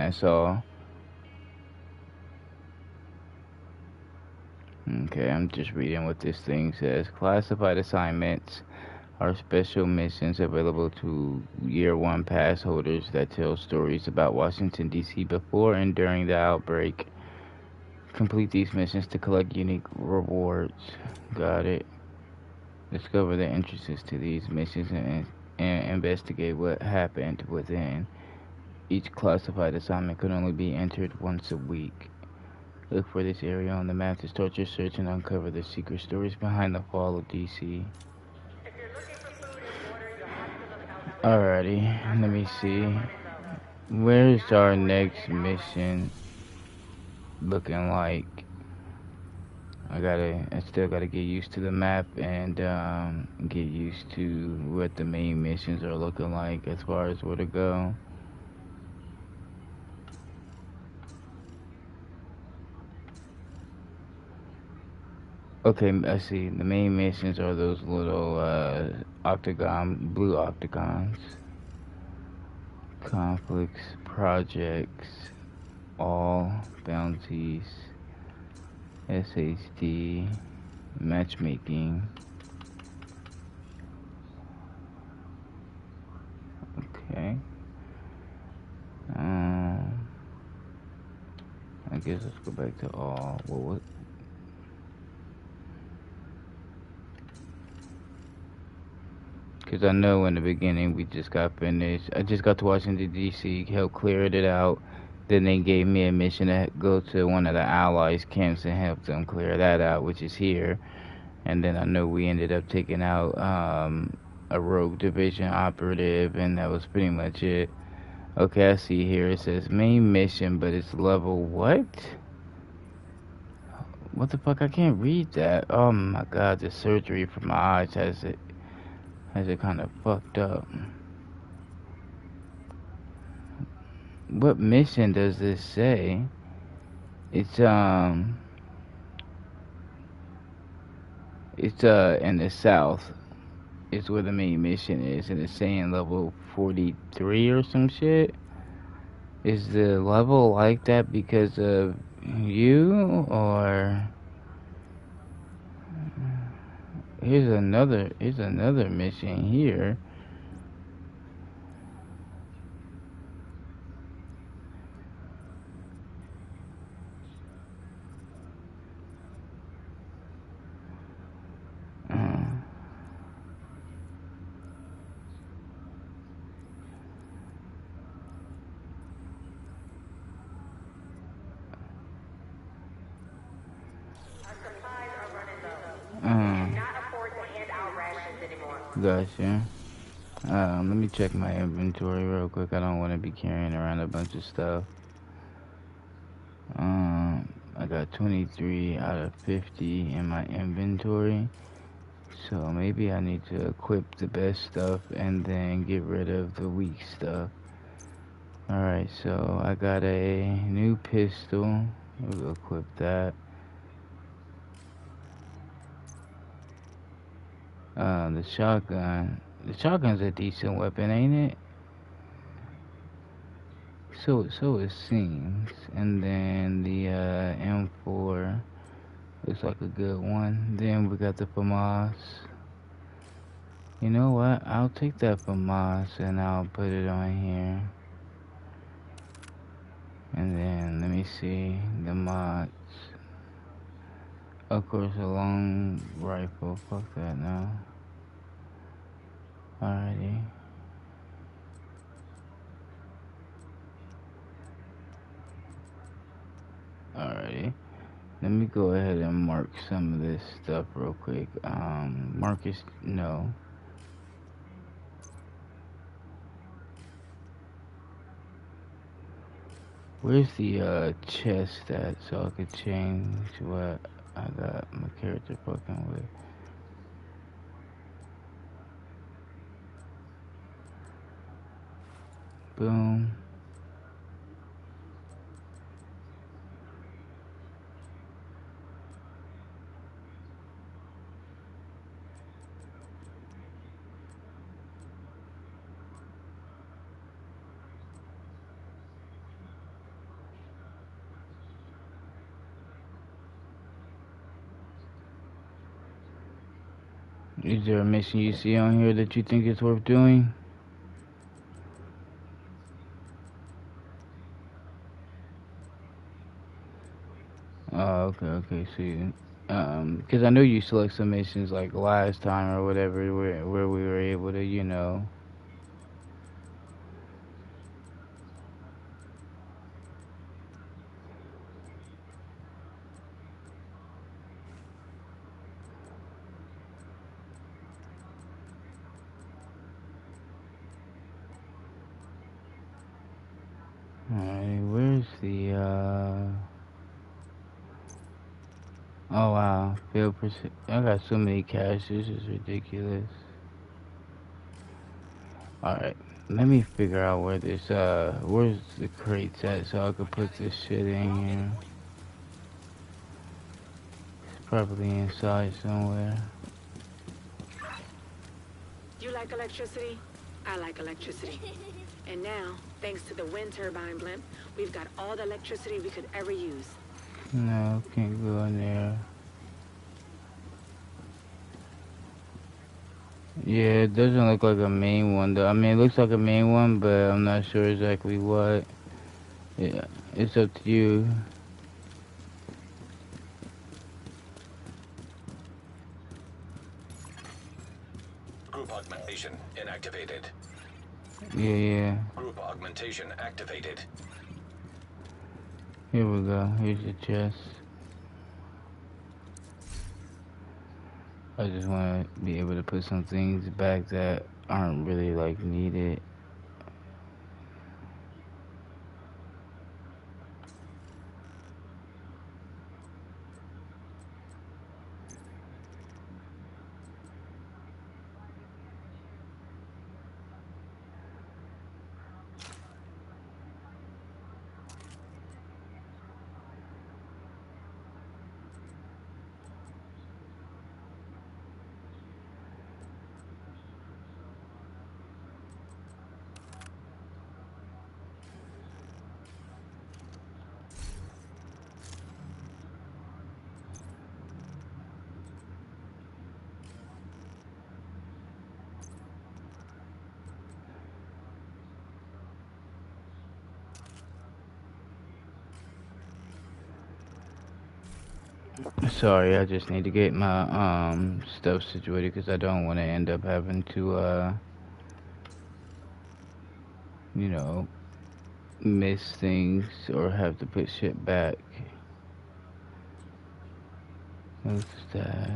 that's all. Okay, I'm just reading what this thing says. Classified assignments are special missions available to Year 1 pass holders that tell stories about Washington, D.C. before and during the outbreak. Complete these missions to collect unique rewards. Got it. Discover the entrances to these missions and investigate what happened within. Each classified assignment can only be entered once a week. Look for this area on the map to start your search and uncover the secret stories behind the fall of DC. Alrighty, let me see. Where's our next mission looking like? I still gotta get used to the map and get used to what the main missions are looking like as far as where to go. Okay, I see. The main missions are those little blue octagons. Conflicts, projects, all, bounties, SHD, matchmaking. Okay. Um, I guess let's go back to all. What? Because I know in the beginning we just got finished. I just got to Washington, D.C., helped clear it out. Then they gave me a mission to go to one of the Allies' camps and help them clear that out, which is here. And then I know we ended up taking out a rogue division operative, and that was pretty much it. Okay, I see here it says main mission, but it's level what? What the fuck? I can't read that. Oh my god, the surgery for my eyes has it kind of fucked up. What mission does this say? It's in the south. It's where the main mission is, and it's saying level 43 or some shit. Is the level like that because of you, or here's another mission here. Uh, Gotcha. Let me check my inventory real quick. I don't want to be carrying around a bunch of stuff. I got 23 out of 50 in my inventory. So maybe I need to equip the best stuff and then get rid of the weak stuff. Alright, so I got a new pistol. We'll equip that. The shotgun. The shotgun's a decent weapon, ain't it? So it seems. And then the M4 looks like a good one. Then we got the FAMAS. You know what? I'll take that FAMAS and I'll put it on here. And then let me see the mods. Of course, a long rifle. Fuck that now. Alrighty. Alrighty. Let me go ahead and mark some of this stuff real quick. Marcus, no. Where's the chest at so I could change what I got my character fucking with? Boom. Is there a mission you see on here that you think is worth doing? Oh, okay. See, because I know you select some missions like last time or whatever, where we were able to, you know. Alright, where's the Oh wow, I got so many cash. This is ridiculous. Alright, let me figure out where this where's the crates at so I could put this shit in here. It's probably inside somewhere. You like electricity? I like electricity. And now, thanks to the wind turbine blimp, we've got all the electricity we could ever use. No, can't go in there. Yeah, it doesn't look like a main one though. I mean, it looks like a main one, but I'm not sure exactly what. Yeah, it's up to you. Group augmentation inactivated. Yeah. Group augmentation activated. Here we go. Here's the chest. I just want to be able to put some things back that aren't really like needed. Sorry, I just need to get my stuff situated because I don't want to end up having to you know, miss things or have to put shit back. No stash.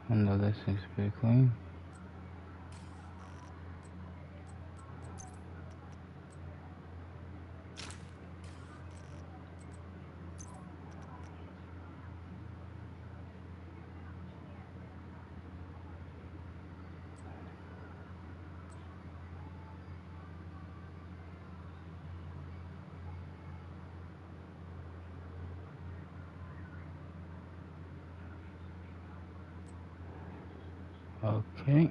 No, that seems pretty clean. Okay.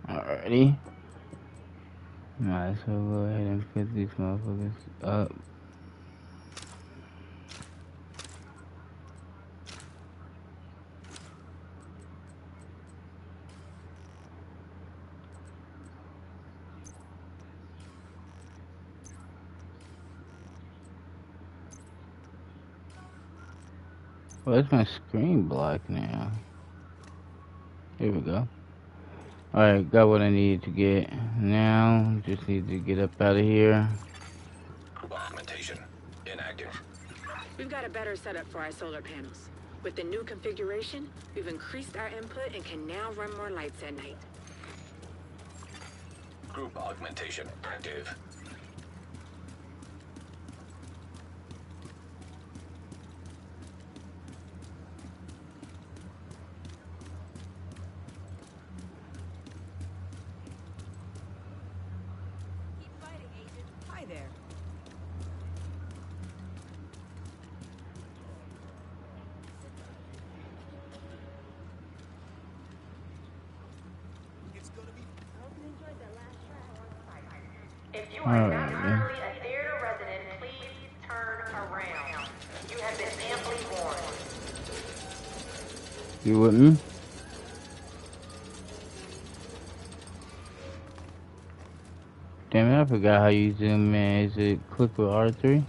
Alrighty. Might as well go ahead and put these motherfuckers up. Where's my screen block now? Here we go. Alright, got what I needed to get. Now, just need to get up out of here. Augmentation inactive. We've got a better setup for our solar panels. With the new configuration, we've increased our input and can now run more lights at night. Group augmentation active. Hi there. If you are not currently a theater resident, please turn around. You have been amply warned. You with me? Damn it, I forgot how you zoom in. Is it click with R3?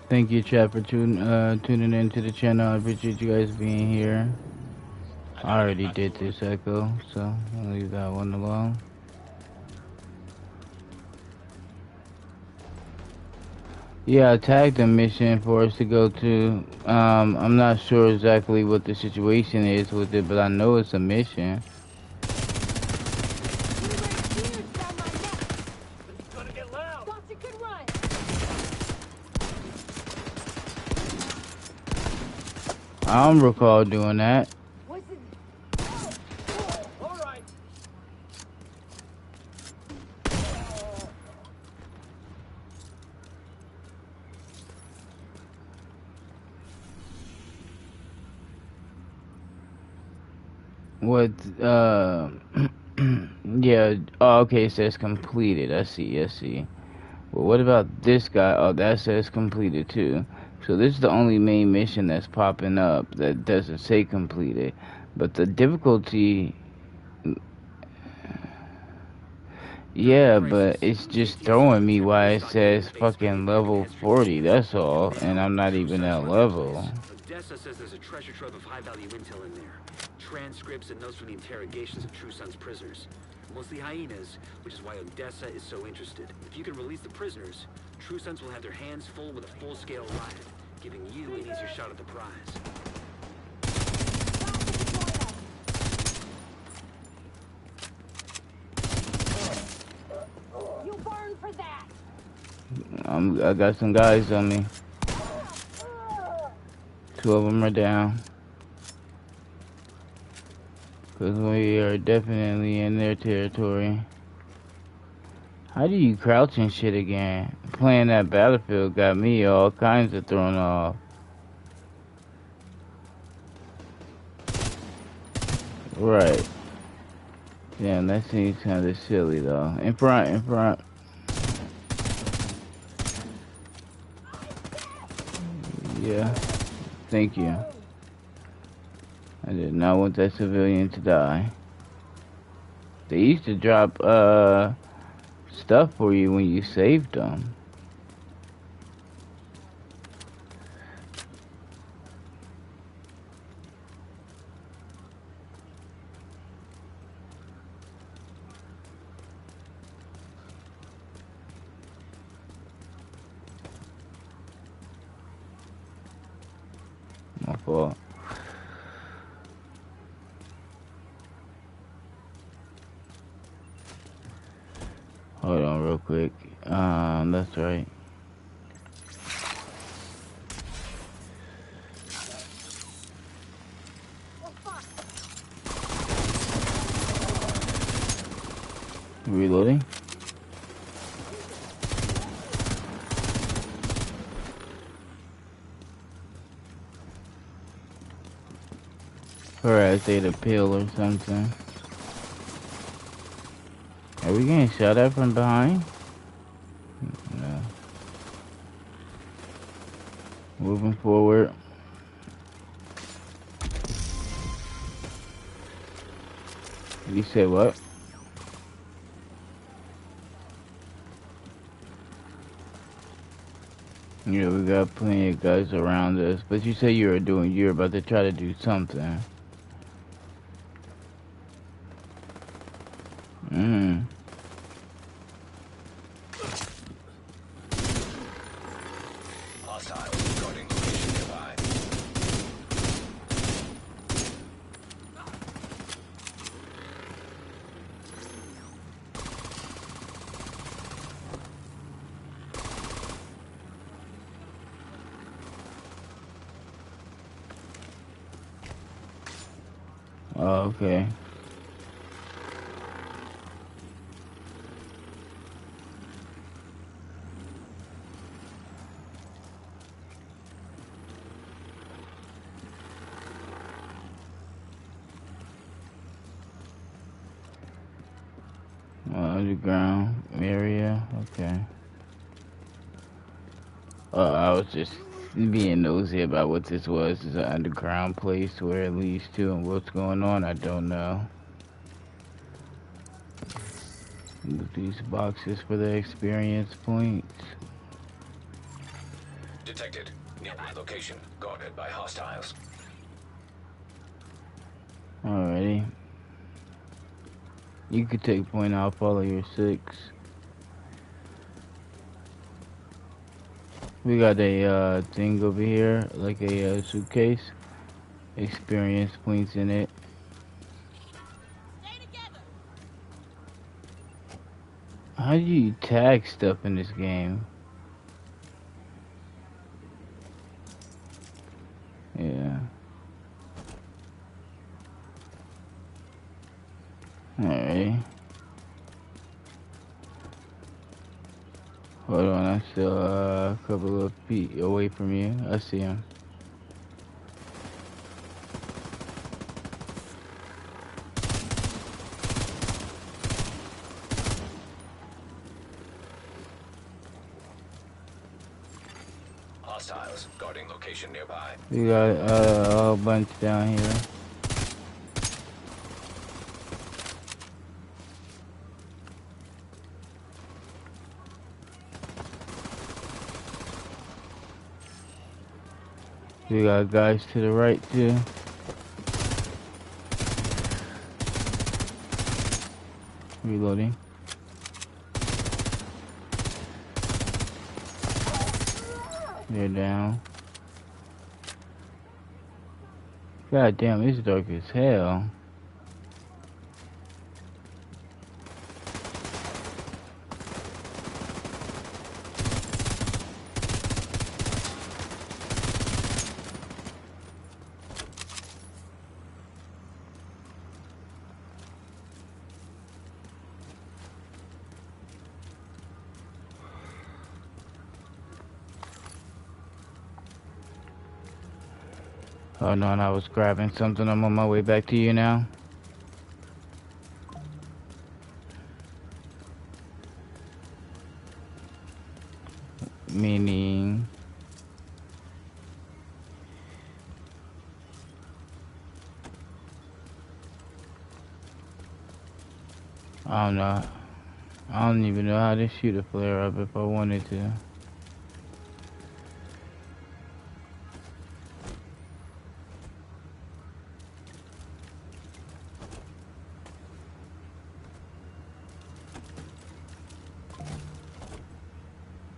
Thank you, chat, for tuning into the channel. I appreciate you guys being here. I already did this echo, so I'll leave that one alone. Yeah, I tagged a mission for us to go to. I'm not sure exactly what the situation is with it, but I know it's a mission. I don't recall doing that. What, yeah, oh, okay, it says completed. I see. Well, what about this guy? Oh, that says completed too. So this is the only main mission that's popping up that doesn't say completed. But the difficulty... Yeah, but it's just throwing me why it says fucking level 40, that's all. And I'm not even at level. Odessa says there's a treasure trove of high-value intel in there. Transcripts and notes from the interrogations of True Sun's prisoners. Mostly hyenas, which is why Odessa is so interested. If you can release the prisoners, True Sons will have their hands full with a full-scale riot, giving you an easier shot at the prize. You burn for that. I got some guys on me. 2 of them are down. Because we are definitely in their territory. How do you crouch and shit again? Playing that Battlefield got me all kinds of thrown off. Right. Damn, that seems kind of silly though. In front. Yeah. Thank you. I did not want that civilian to die. They used to drop, stuff for you when you saved them. My fault. Hold on real quick. That's right. Reloading. Or I say the pill or something. Are we getting shot at from behind? No. Moving forward. You said what? Yeah, we got plenty of guys around us. But you say you're about to try to do something. Hostiles guarding location nearby. Oh, okay. Underground area, okay. I was just being nosy about what this was. It's an underground place where it leads to, and what's going on, I don't know. Loot these boxes for the experience points. Detected. Nearby location guarded by hostiles. Alrighty. You could take point, I'll follow your 6. We got a thing over here, like a suitcase. Experience points in it. How do you tag stuff in this game? Yeah. Alright. Hold on, I'm still a couple of feet away from you. I see him. Hostiles guarding location nearby. We got a whole bunch down here. We got guys to the right too. Reloading. They're down. God damn, it's dark as hell. Oh no, and I was grabbing something. I'm on my way back to you now. Meaning... I don't know. I don't even know how to shoot a flare up if I wanted to.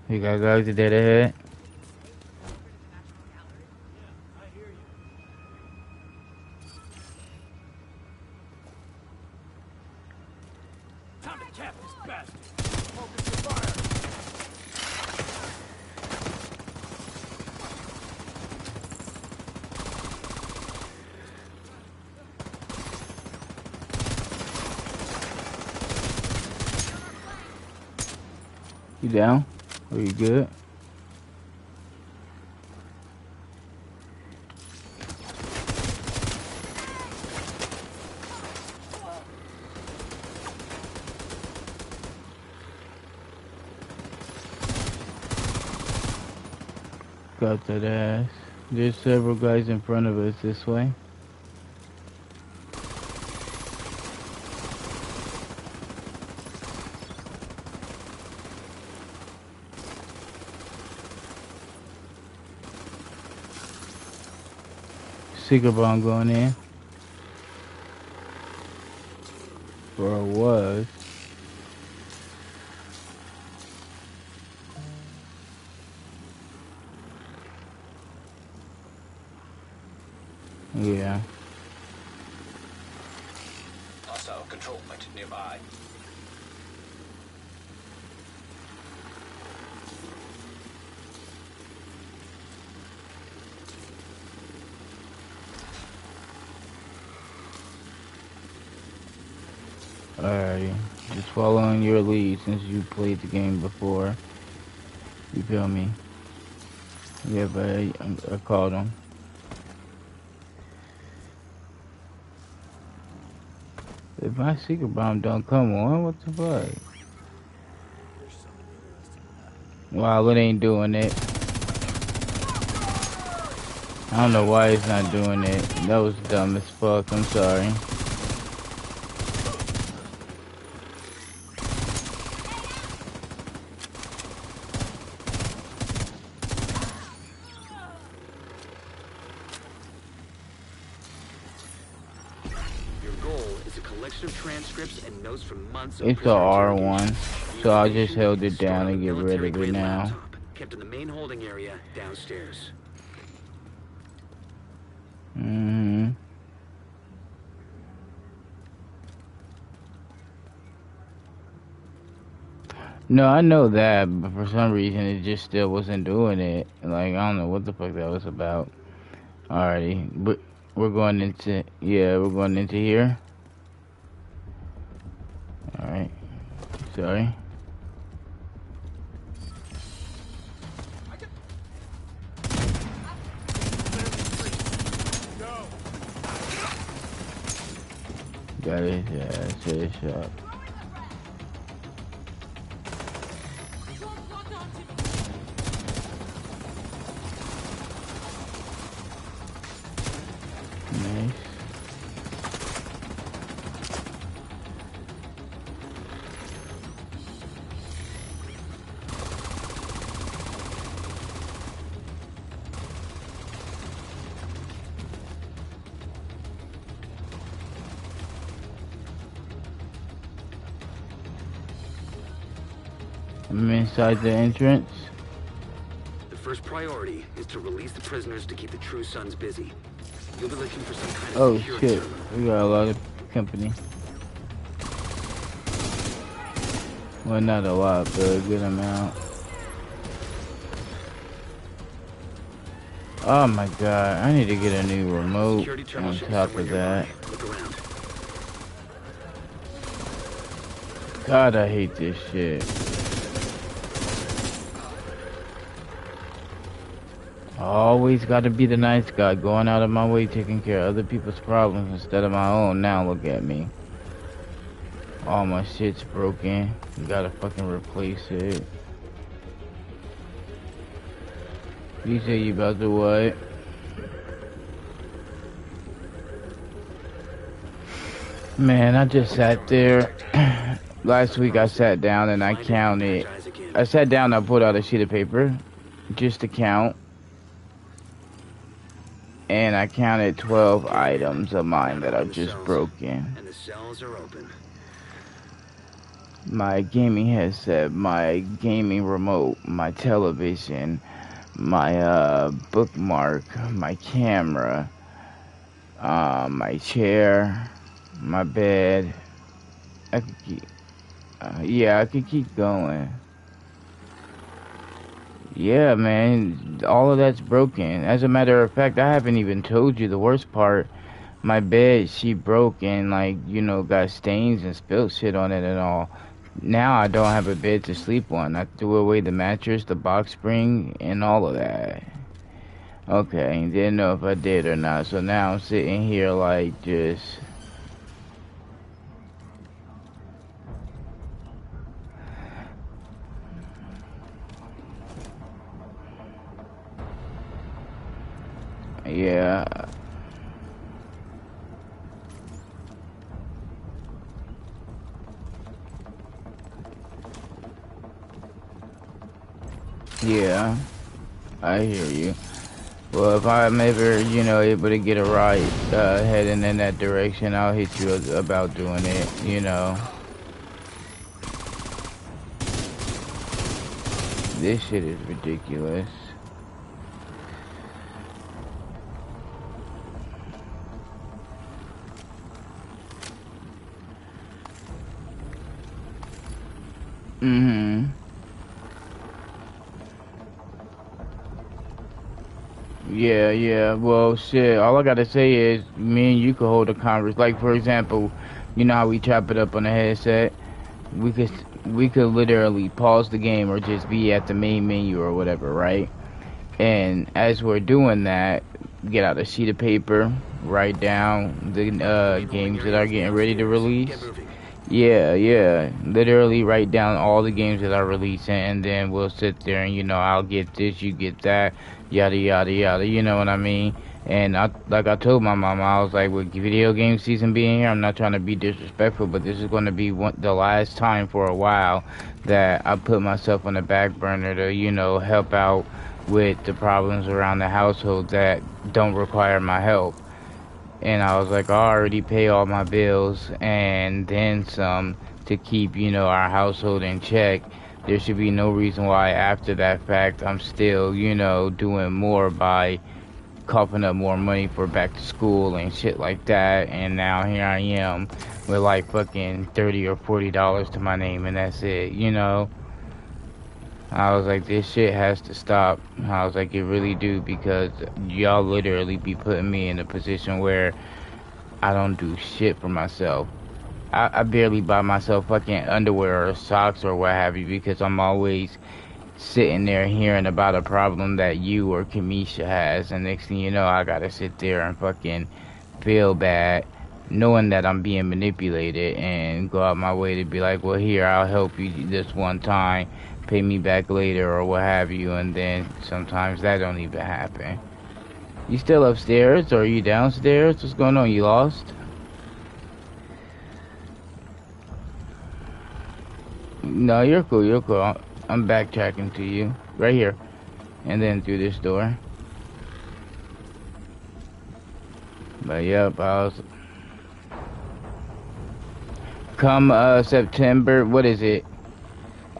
You got guys dead ahead. Time to cap this bastard. Focus your fire. You down? Are you good? Got that ass. There's several guys in front of us this way. Seeker bomb going in. Or was. Yeah. Hostile control point nearby. Alrighty. Just following your lead since you played the game before. You feel me? Yeah, but I called him. If my secret bomb don't come on, what the fuck? Wow, it ain't doing it. I don't know why it's not doing it. That was dumb as fuck. I'm sorry. Transcripts and notes from months of it's the R1, so I just held it down and get rid of it now. Laptop, kept in the main holding area downstairs. No, I know that, but for some reason it just still wasn't doing it. Like, I don't know what the fuck that was about. Alrighty, but we're going into, yeah, we're going into here. Alright, sorry. Got it, yeah, that's it, shot. Nice. I'm inside the entrance. The first priority is to release the prisoners to keep the True Sons busy. You'll be looking for some kind of Oh security shit, server. we got a lot of company. Well, not a lot, but a good amount. Oh my god, I need to get a new remote Security terminal on should be top somewhere of that. nearby. Look around. God, I hate this shit. I always gotta be the nice guy, going out of my way, taking care of other people's problems instead of my own. Now look at me. All my shit's broken. You gotta fucking replace it. You say you about to what? Man, I just sat there. Last week I sat down and I counted. I sat down and I pulled out a sheet of paper just to count. And I counted 12 items of mine that are just broken. And the cells are open. My gaming headset, my gaming remote, my television, my bookmark, my camera, my chair, my bed. I could keep, yeah, I could keep going. Yeah, man, all of that's broken. As a matter of fact, I haven't even told you the worst part. My bed, she broke and, like, you know, got stains and spilled shit on it and all. Now I don't have a bed to sleep on. I threw away the mattress, the box spring, and all of that. Okay, didn't know if I did or not. So now I'm sitting here like just... Yeah. Yeah, I hear you. Well, if I'm ever, able to get a ride heading in that direction, I'll hit you about doing it. This shit is ridiculous. Mm-hmm. Yeah, yeah. Well, shit. All I gotta say is, me and you could hold a conversation. Like, for example, you know how we chop it up on the headset. We could, we could literally pause the game or just be at the main menu or whatever, right? And as we're doing that, get out a sheet of paper, write down the games that are getting ready to release. Yeah, yeah. Literally write down all the games that are releasing, and then we'll sit there and, I'll get this, you get that, yada, yada, yada, you know what I mean? And like I told my mama, I was like, with video game season being here, I'm not trying to be disrespectful, but this is going to be the last time for a while that I put myself on the back burner to, help out with the problems around the household that don't require my help. And I was like, I already pay all my bills and then some to keep, our household in check. There should be no reason why after that fact I'm still, doing more by coughing up more money for back to school and shit like that. And now here I am with like fucking $30 or $40 to my name, and that's it. I was like, this shit has to stop. I was like, it really do, because y'all literally be putting me in a position where I don't do shit for myself. I barely buy myself fucking underwear or socks or what have you, because I'm always sitting there hearing about a problem that you or Kamisha has, and next thing you know, I gotta sit there and fucking feel bad knowing that I'm being manipulated and go out my way to be like, well, here, I'll help you this one time, pay me back later or what have you, and then sometimes that don't even happen. You still upstairs or are you downstairs? What's going on? You lost? No, you're cool, you're cool. I'm backtracking to you. Right here. And then through this door. But yep, I was... Come September, what is it?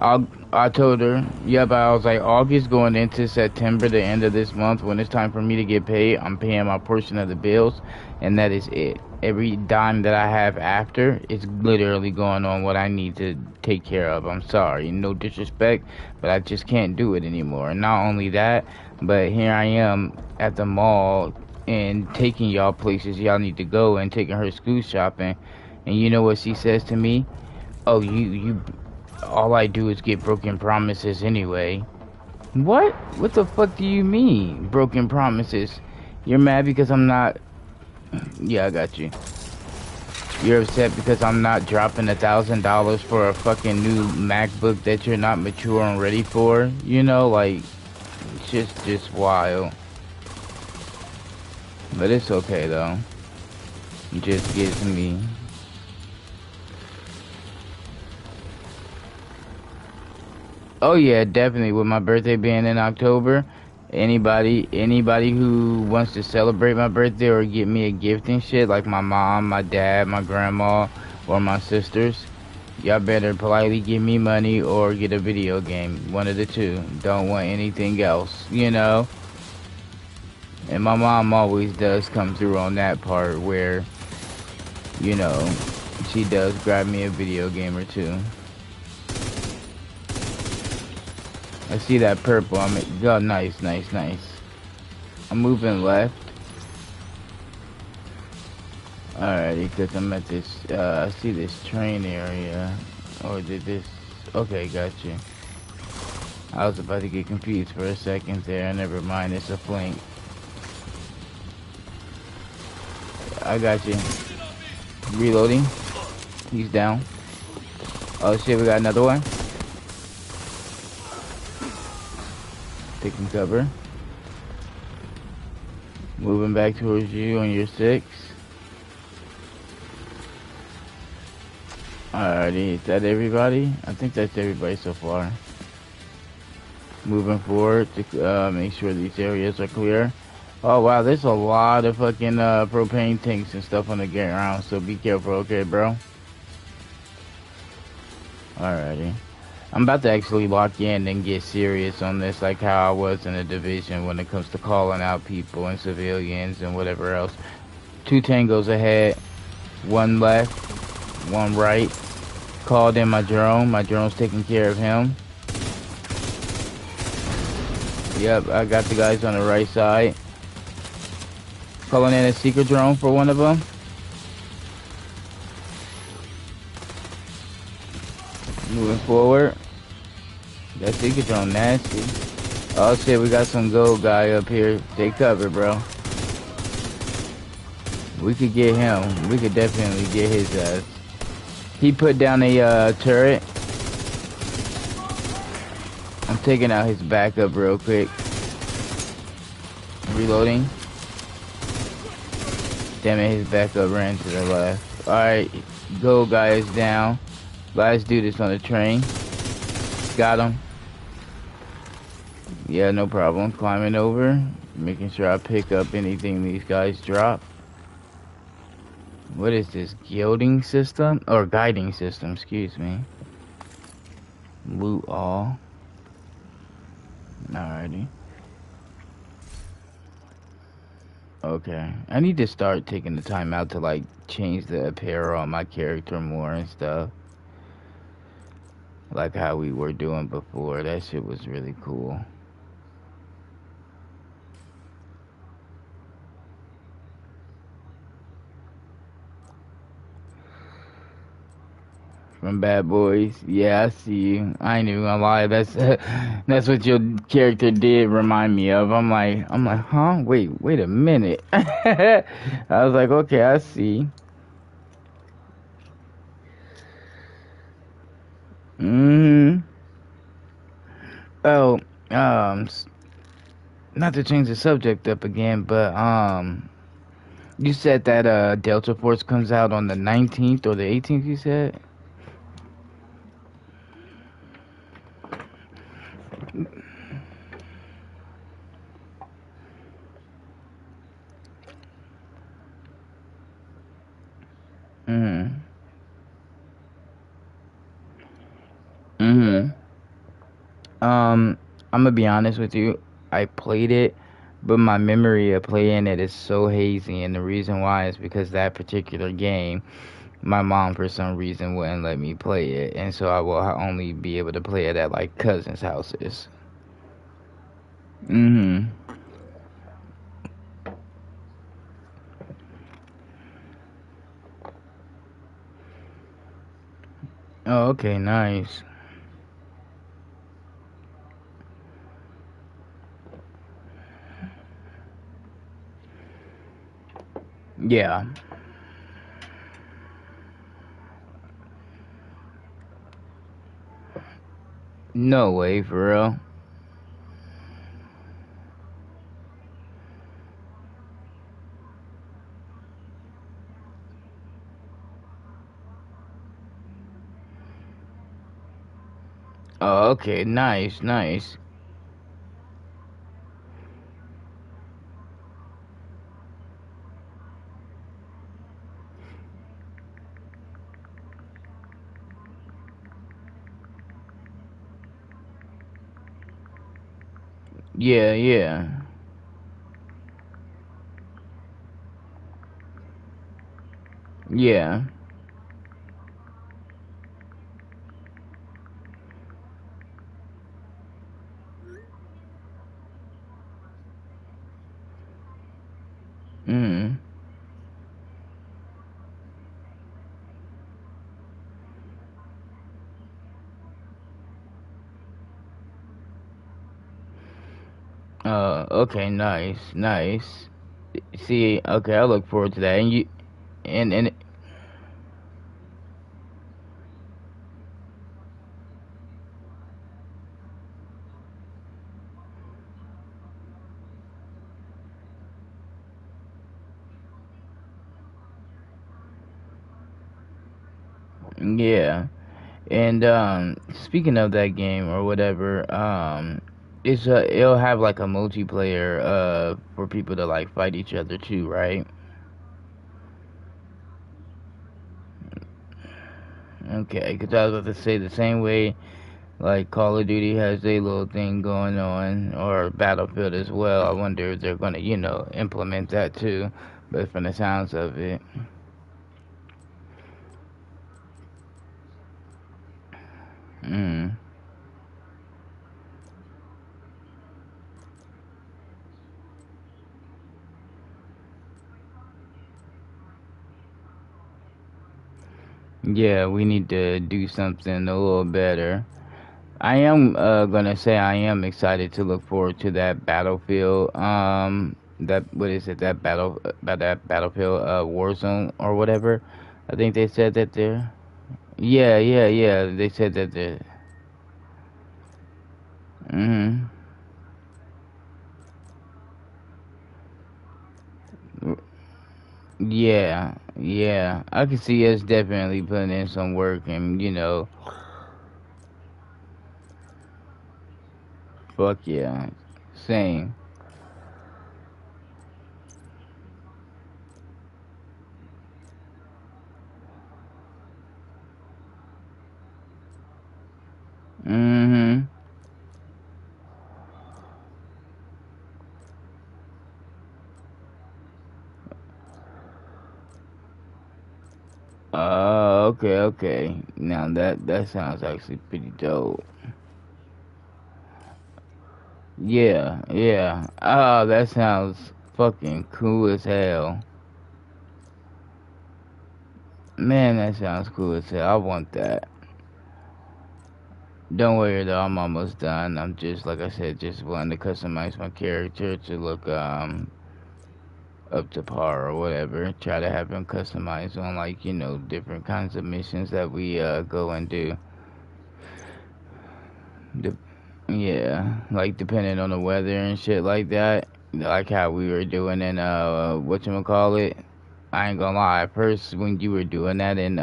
I told her, yep, I was like, August going into September, the end of this month, when it's time for me to get paid, I'm paying my portion of the bills, and that is it. Every dime that I have after, it's literally going on what I need to take care of. I'm sorry, no disrespect, but I just can't do it anymore. And not only that, but here I am at the mall and taking y'all places y'all need to go and taking her school shopping. And you know what she says to me? Oh, you all I do is get broken promises anyway. What? What the fuck do you mean, broken promises? You're mad because I'm not... Yeah, I got you. You're upset because I'm not dropping $1,000 for a fucking new MacBook that you're not mature and ready for? Like, it's just wild. But it's okay, though. It just gets me... Oh yeah, definitely. With my birthday being in October, anybody who wants to celebrate my birthday or get me a gift and shit, like my mom, my dad, my grandma, or my sisters, y'all better politely give me money or get a video game. One of the two. Don't want anything else, And my mom always does come through on that part where, she does grab me a video game or two. I see that purple. Oh, nice. I'm moving left. Alrighty, because I'm at this, I see this train area. Or did this... Okay, got you. I was about to get confused for a second there. Never mind, it's a flank. I got you. Reloading. He's down. Oh shit, we got another one. Taking cover. Moving back towards you on your 6. Alrighty, is that everybody? I think that's everybody so far. Moving forward to make sure these areas are clear. Oh wow, there's a lot of fucking propane tanks and stuff on the ground, so be careful, okay, bro? Alrighty. I'm about to actually lock in and get serious on this, like how I was in the Division when it comes to calling out people and civilians and whatever else. 2 tangos ahead, 1 left, 1 right. Called in my drone. My drone's taking care of him. Yep, I got the guys on the right side. Calling in a secret drone for one of them. Moving forward. That secret drone nasty. Oh shit, we got some gold guy up here. Take cover, bro. We could get him. We could definitely get his ass. He put down a turret. I'm taking out his backup real quick. Reloading. Damn it, his backup ran to the left. Alright, gold guy is down. Let's do this on the train. Got him. Yeah, no problem. Climbing over. Making sure I pick up anything these guys drop. What is this? Gilding system? Or guiding system, excuse me. Loot all. Alrighty. Okay. I need to start taking the time out to like change the apparel on my character more and stuff. Like how we were doing before. That shit was really cool. From Bad Boys. Yeah, I see you. I ain't even gonna lie. That's what your character did remind me of. I'm like, huh? Wait a minute. I was like, okay, I see. Oh, not to change the subject up again, but you said that Delta Force comes out on the 19th or the 18th. You said. I'm gonna be honest with you. I played it, but my memory of playing it is so hazy, and the reason why is because that particular game, my mom for some reason wouldn't let me play it, and so I will only be able to play it at like cousins' houses. Oh, okay, nice. Yeah. No way, for real. Oh, okay, nice, nice. Yeah, yeah. Yeah. Okay, nice, nice. See, okay, I look forward to that. And you, and Yeah. And speaking of that game or whatever, it'll have like a multiplayer for people to like fight each other too, right? Okay, because I was about to say the same way like Call of Duty has their little thing going on, or Battlefield as well. I wonder if they're gonna, implement that too. But from the sounds of it, mm, yeah, we need to do something a little better. I am gonna say I am excited to look forward to that Battlefield. That what is it? That Battlefield Warzone or whatever. I think they said that there. Yeah, yeah, yeah. They said that there. Mhm. Yeah, yeah. I can see us definitely putting in some work and, fuck yeah. Same. Mm-hmm. Okay, okay. Now that sounds actually pretty dope. Yeah, yeah. Oh, that sounds fucking cool as hell. Man, that sounds cool as hell. I want that. Don't worry though, I'm almost done. I'm just like I said, just wanting to customize my character to look up to par or whatever. Try to have him customized on like different kinds of missions that we go and do. De- yeah, like depending on the weather and shit like that. Like how we were doing in whatchamacallit. I ain't gonna lie. At first, when you were doing that in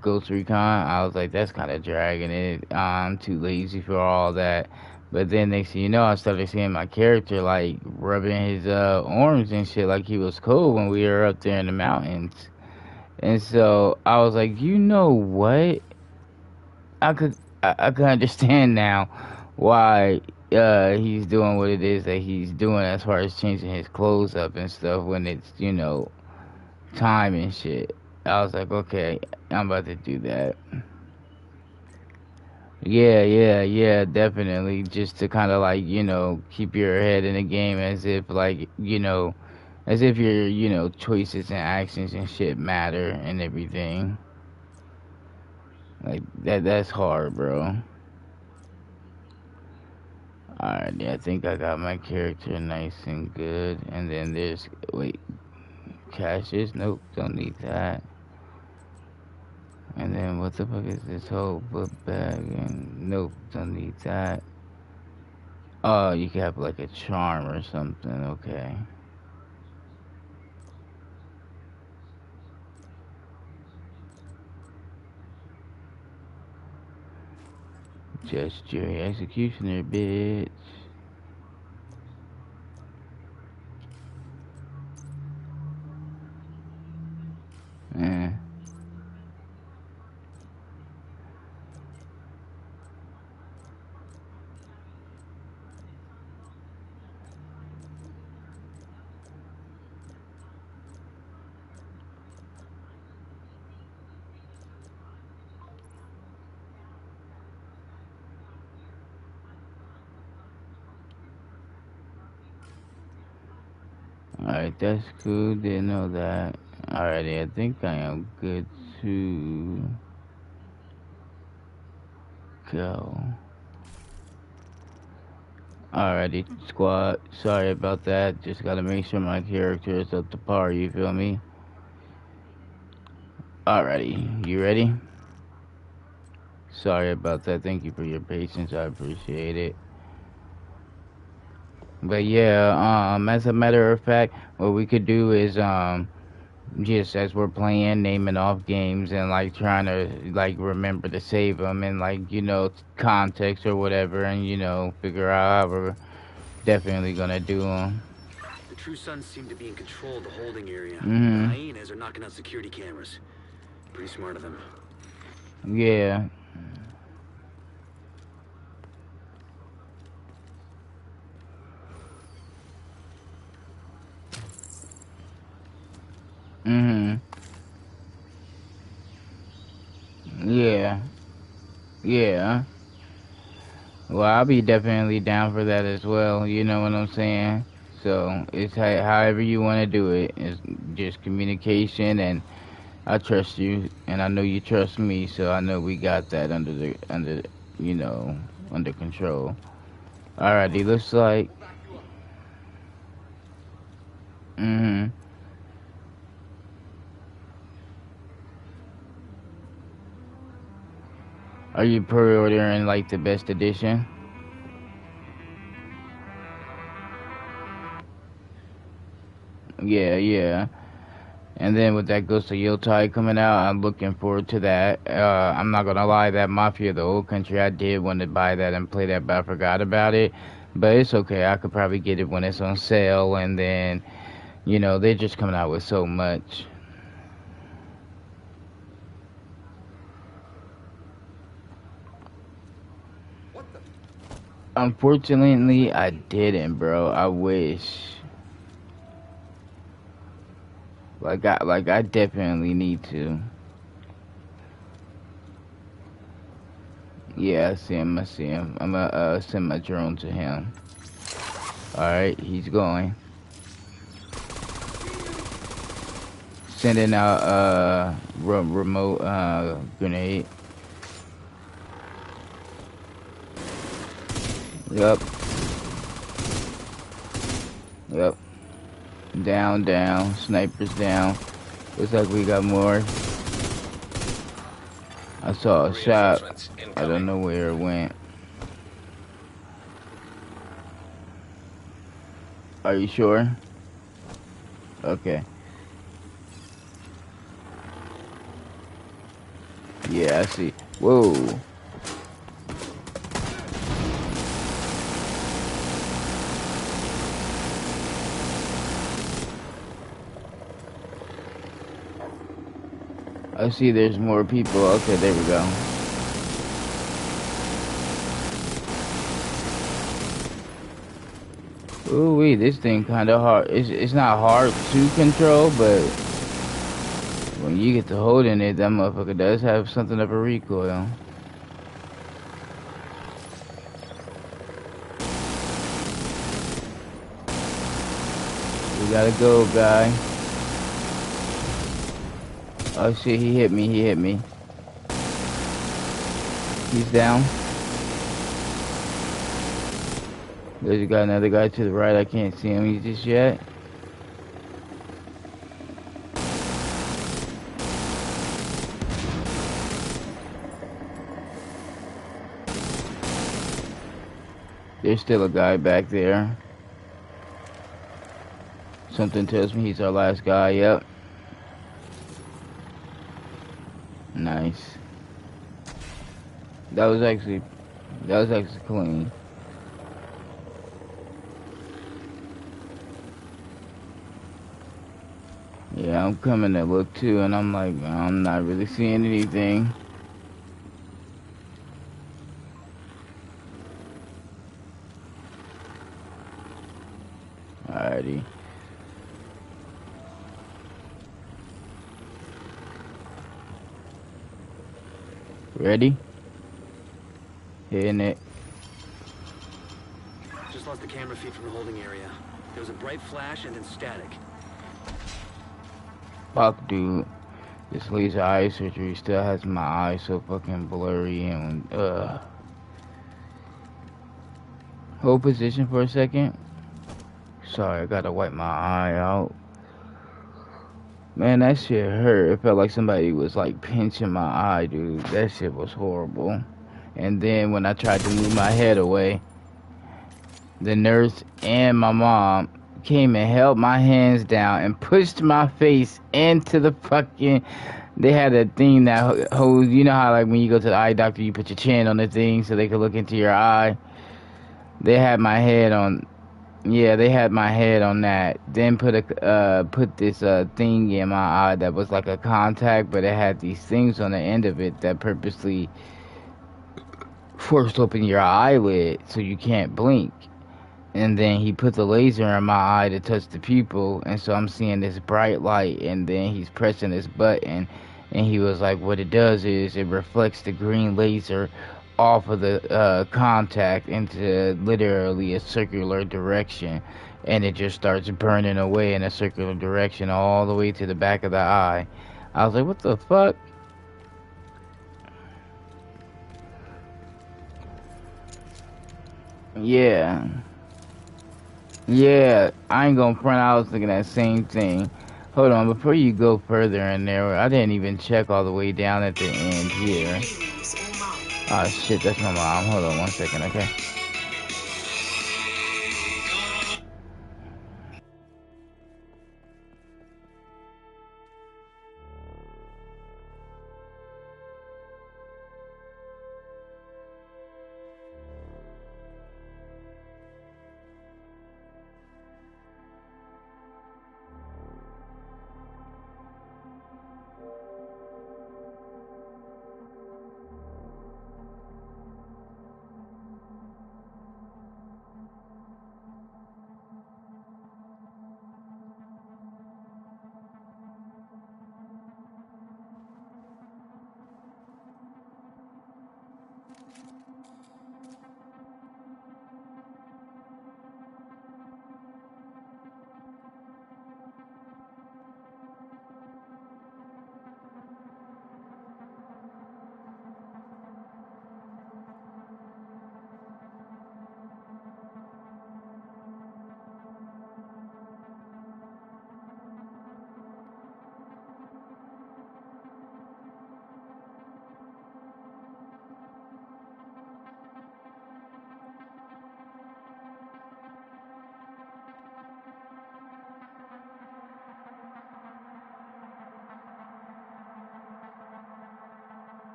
Ghost Recon, I was like, that's kind of dragging it. I'm too lazy for all that. But then next thing you know, I started seeing my character like rubbing his arms and shit like he was cool when we were up there in the mountains. And so I was like, you know what? I could I could understand now why he's doing what it is that he's doing as far as changing his clothes up and stuff when it's time and shit. I was like, okay, I'm about to do that. Yeah, yeah, yeah, definitely. Just to kind of like, keep your head in the game as if like, as if your, choices and actions and shit matter and everything. Like that's hard, bro. Alright, yeah, I think I got my character nice and good. And then there's, wait, caches? Nope, don't need that. And then what the fuck is this whole book bag? And nope, don't need that. Oh, you can have like a charm or something. Okay. Gesture executioner, bitch. Eh. Alright, that's cool. Didn't know that. Alrighty, I think I am good to go. Alrighty, squad. Sorry about that. Just gotta make sure my character is up to par, you feel me? Alrighty, you ready? Sorry about that. Thank you for your patience. I appreciate it. But yeah, as a matter of fact, what we could do is just as we're playing, naming off games and like trying to like remember to save them and like context or whatever, and figure out how we're definitely gonna do them. The True Sons seem to be in control of the holding area. The Mhm. hyenas are knocking out security cameras. Pretty smart of them. Yeah. Mhm. Yeah. Yeah. Well, I'll be definitely down for that as well. You know what I'm saying? So it's however you want to do it. It's just communication, and I trust you, and I know you trust me. So I know we got that under control. Alrighty, looks like. Mhm. Are you pre-ordering like the best edition? Yeah, yeah. And then with that Ghost of Yotai coming out, I'm looking forward to that. I'm not gonna lie, that Mafia the Old Country, I did want to buy that and play that, but I forgot about it. But it's okay, I could probably get it when it's on sale, and then, they're just coming out with so much. Unfortunately, I didn't, bro. I wish. I definitely need to. Yeah, I see him. I see him. I'm gonna send my drone to him. Alright, he's going. Sending out remote grenade. Yep. Yep. Down, down. Snipers down. Looks like we got more. I saw a shot. I don't know where it went. Are you sure? Okay. Yeah, I see. Whoa. I see there's more people. Okay, there we go. Ooh wee, this thing kinda hard. It's not hard to control, but when you get to holding it, that motherfucker does have something of a recoil. We gotta go, guy. Oh shit, he hit me, he hit me. He's down. There's another guy to the right, I can't see him just yet. There's still a guy back there. Something tells me he's our last guy, yep. Nice. That was actually clean. Yeah, I'm coming to look too, and I'm like, I'm not really seeing anything. Alrighty. Ready? Hitting it. Just lost the camera feed from the holding area. There was a bright flash and then static. Fuck, dude. This laser eye surgery still has my eyes so fucking blurry and hold position for a second. Sorry, I gotta wipe my eye out. Man, that shit hurt. It felt like somebody was like pinching my eye, dude. That shit was horrible. And then when I tried to move my head away, the nurse and my mom came and held my hands down and pushed my face into the fucking. They had a thing that holds. You know how like when you go to the eye doctor, you put your chin on the thing so they could look into your eye. They had my head on. Yeah, they had my head on that. Then put this thing in my eye that was like a contact, but it had these things on the end of it that purposely forced open your eyelid so you can't blink. And then he put the laser in my eye to touch the pupil, and so I'm seeing this bright light, and then he's pressing this button, and he was like, what it does is it reflects the green laser off of the contact into literally a circular direction, and it just starts burning away in a circular direction all the way to the back of the eye. I was like, what the fuck? Yeah. Yeah, I ain't gonna front. I was thinking that same thing. Hold on, before you go further in there, I didn't even check all the way down at the end here. Oh shit, that's my mom. Hold on 1 second, okay?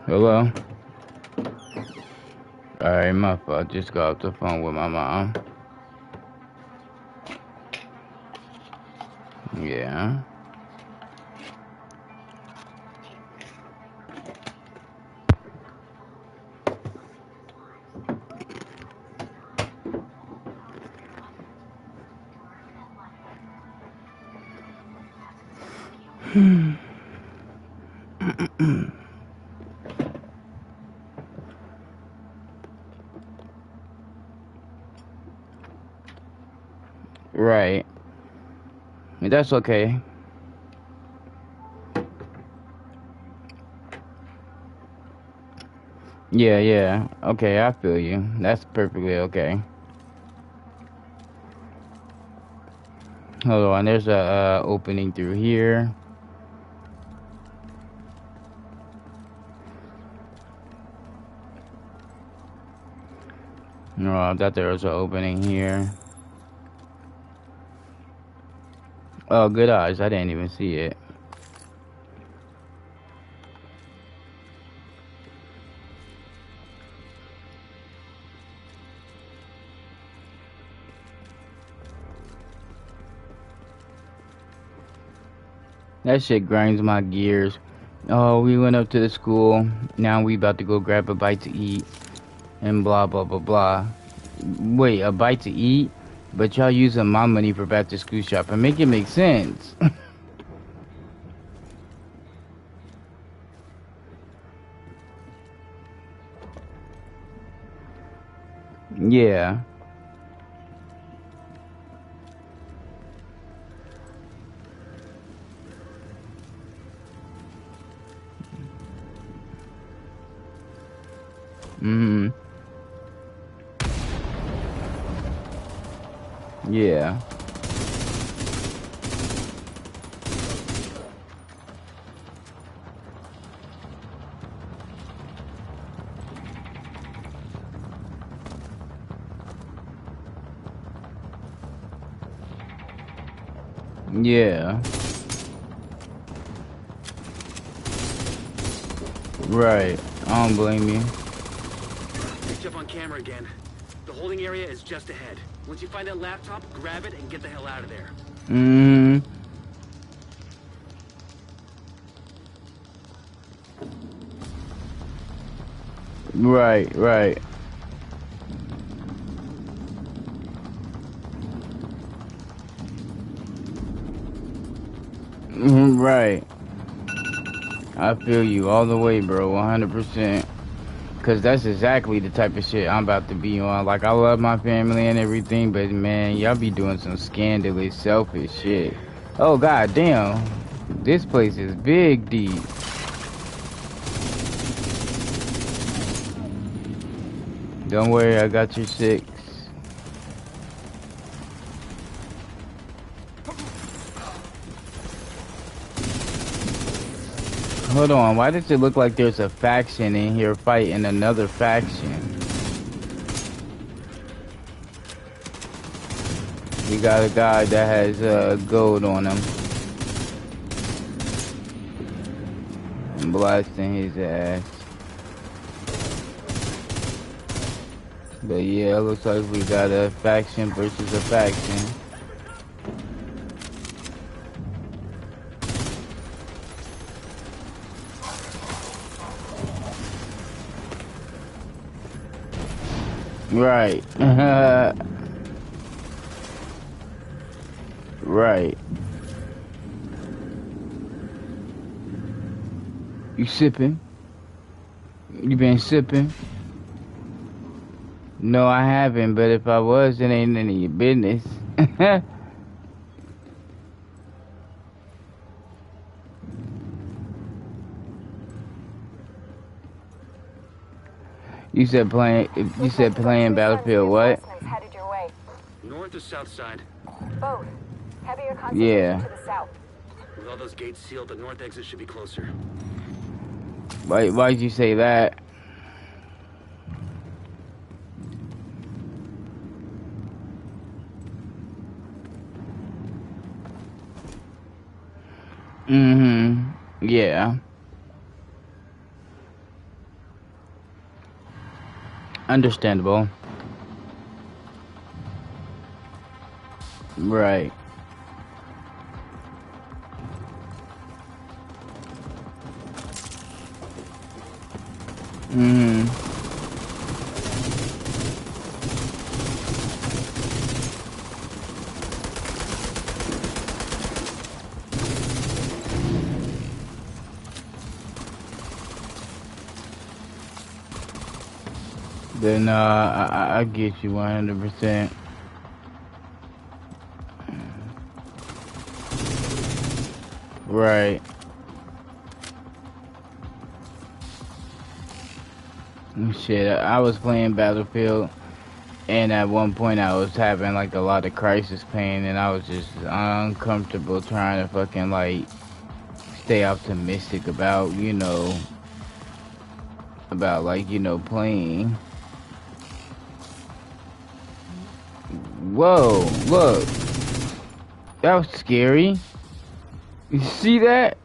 Hello? Alright, my fault. Just got off the phone with my mom. Yeah. Right. That's okay. Yeah, yeah. Okay, I feel you. That's perfectly okay. Hold on, there's a opening through here. No, I thought there was an opening here. Oh, good eyes. I didn't even see it. That shit grinds my gears. Oh, we went up to the school. Now we about to go grab a bite to eat. And blah, blah, blah, blah. Wait, a bite to eat? But y'all using my money for back to school shopping. Make it make sense. Yeah. Mm-hmm. Yeah. Yeah. Right. I don't blame you. Picked up on camera again. The holding area is just ahead. Once you find that laptop, grab it and get the hell out of there. Mm-hmm. Right, right. Right. I feel you all the way, bro. 100%. Cause that's exactly the type of shit I'm about to be on. Like, I love my family and everything, but man, y'all be doing some scandalous, selfish shit. Oh, god damn. This place is big deep. Don't worry, I got your 6. Hold on, why does it look like there's a faction in here fighting another faction? We got a guy that has gold on him. I'm blasting his ass. But yeah, it looks like we got a faction versus a faction. Right. Right. You sipping? You been sipping? No, I haven't, but if I was, it ain't none of your business. You said playing Battlefield what? Headed your way. North or south side? Both. Heavier concentration Yeah. to the south. With all those gates sealed, the north exit should be closer. Why'd you say that? Mm-hmm. Yeah. Understandable. Right. Mm. Then I get you 100%. Right. Shit, I was playing Battlefield, and at one point I was having like a lot of crisis pain, and I was just uncomfortable trying to fucking like stay optimistic about, about like, playing. Whoa, look. That was scary. You see that?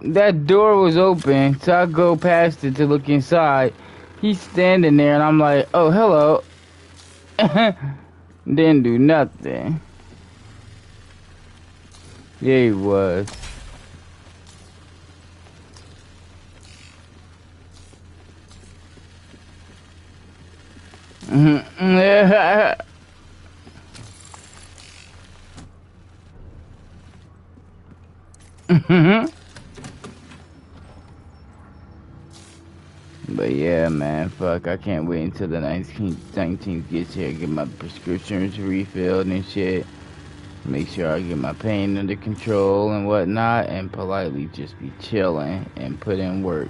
That door was open, so I go past it to look inside. He's standing there, and I'm like, oh, hello. Didn't do nothing. Yeah, he was. But yeah, man, fuck, I can't wait until the 19th gets here, get my prescriptions refilled and shit. Make sure I get my pain under control and whatnot, and politely just be chilling and put in work.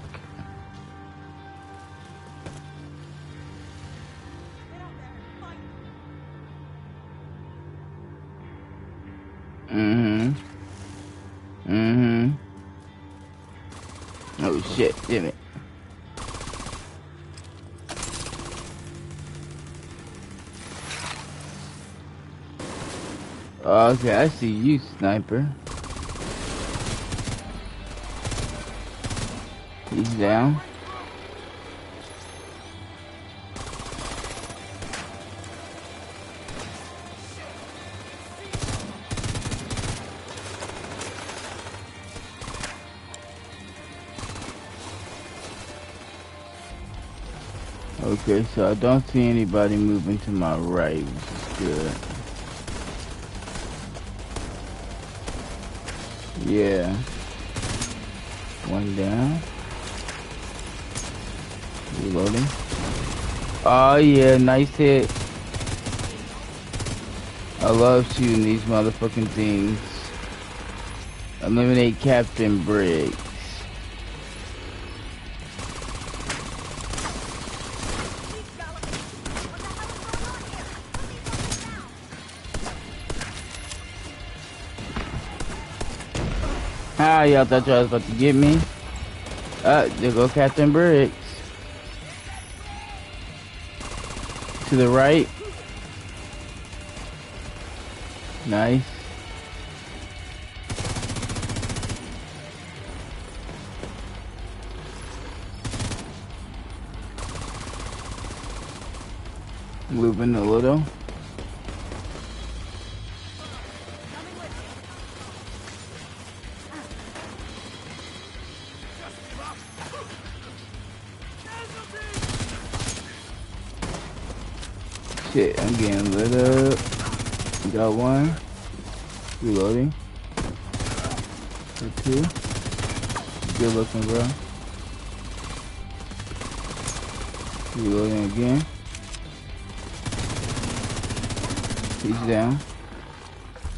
Oh shit, damn it. Okay, I see you, sniper. He's down. Okay, so I don't see anybody moving to my right, which is good. Yeah. One down. Reloading. Oh yeah, nice hit. I love shooting these motherfucking things. Eliminate Captain Briggs. Ah, y'all thought y'all was about to get me? There go Captain Briggs. To the right. Nice. Moving a little. Shit, I'm getting lit up. Got one. Reloading. For two. Good looking, bro. Reloading again. He's down.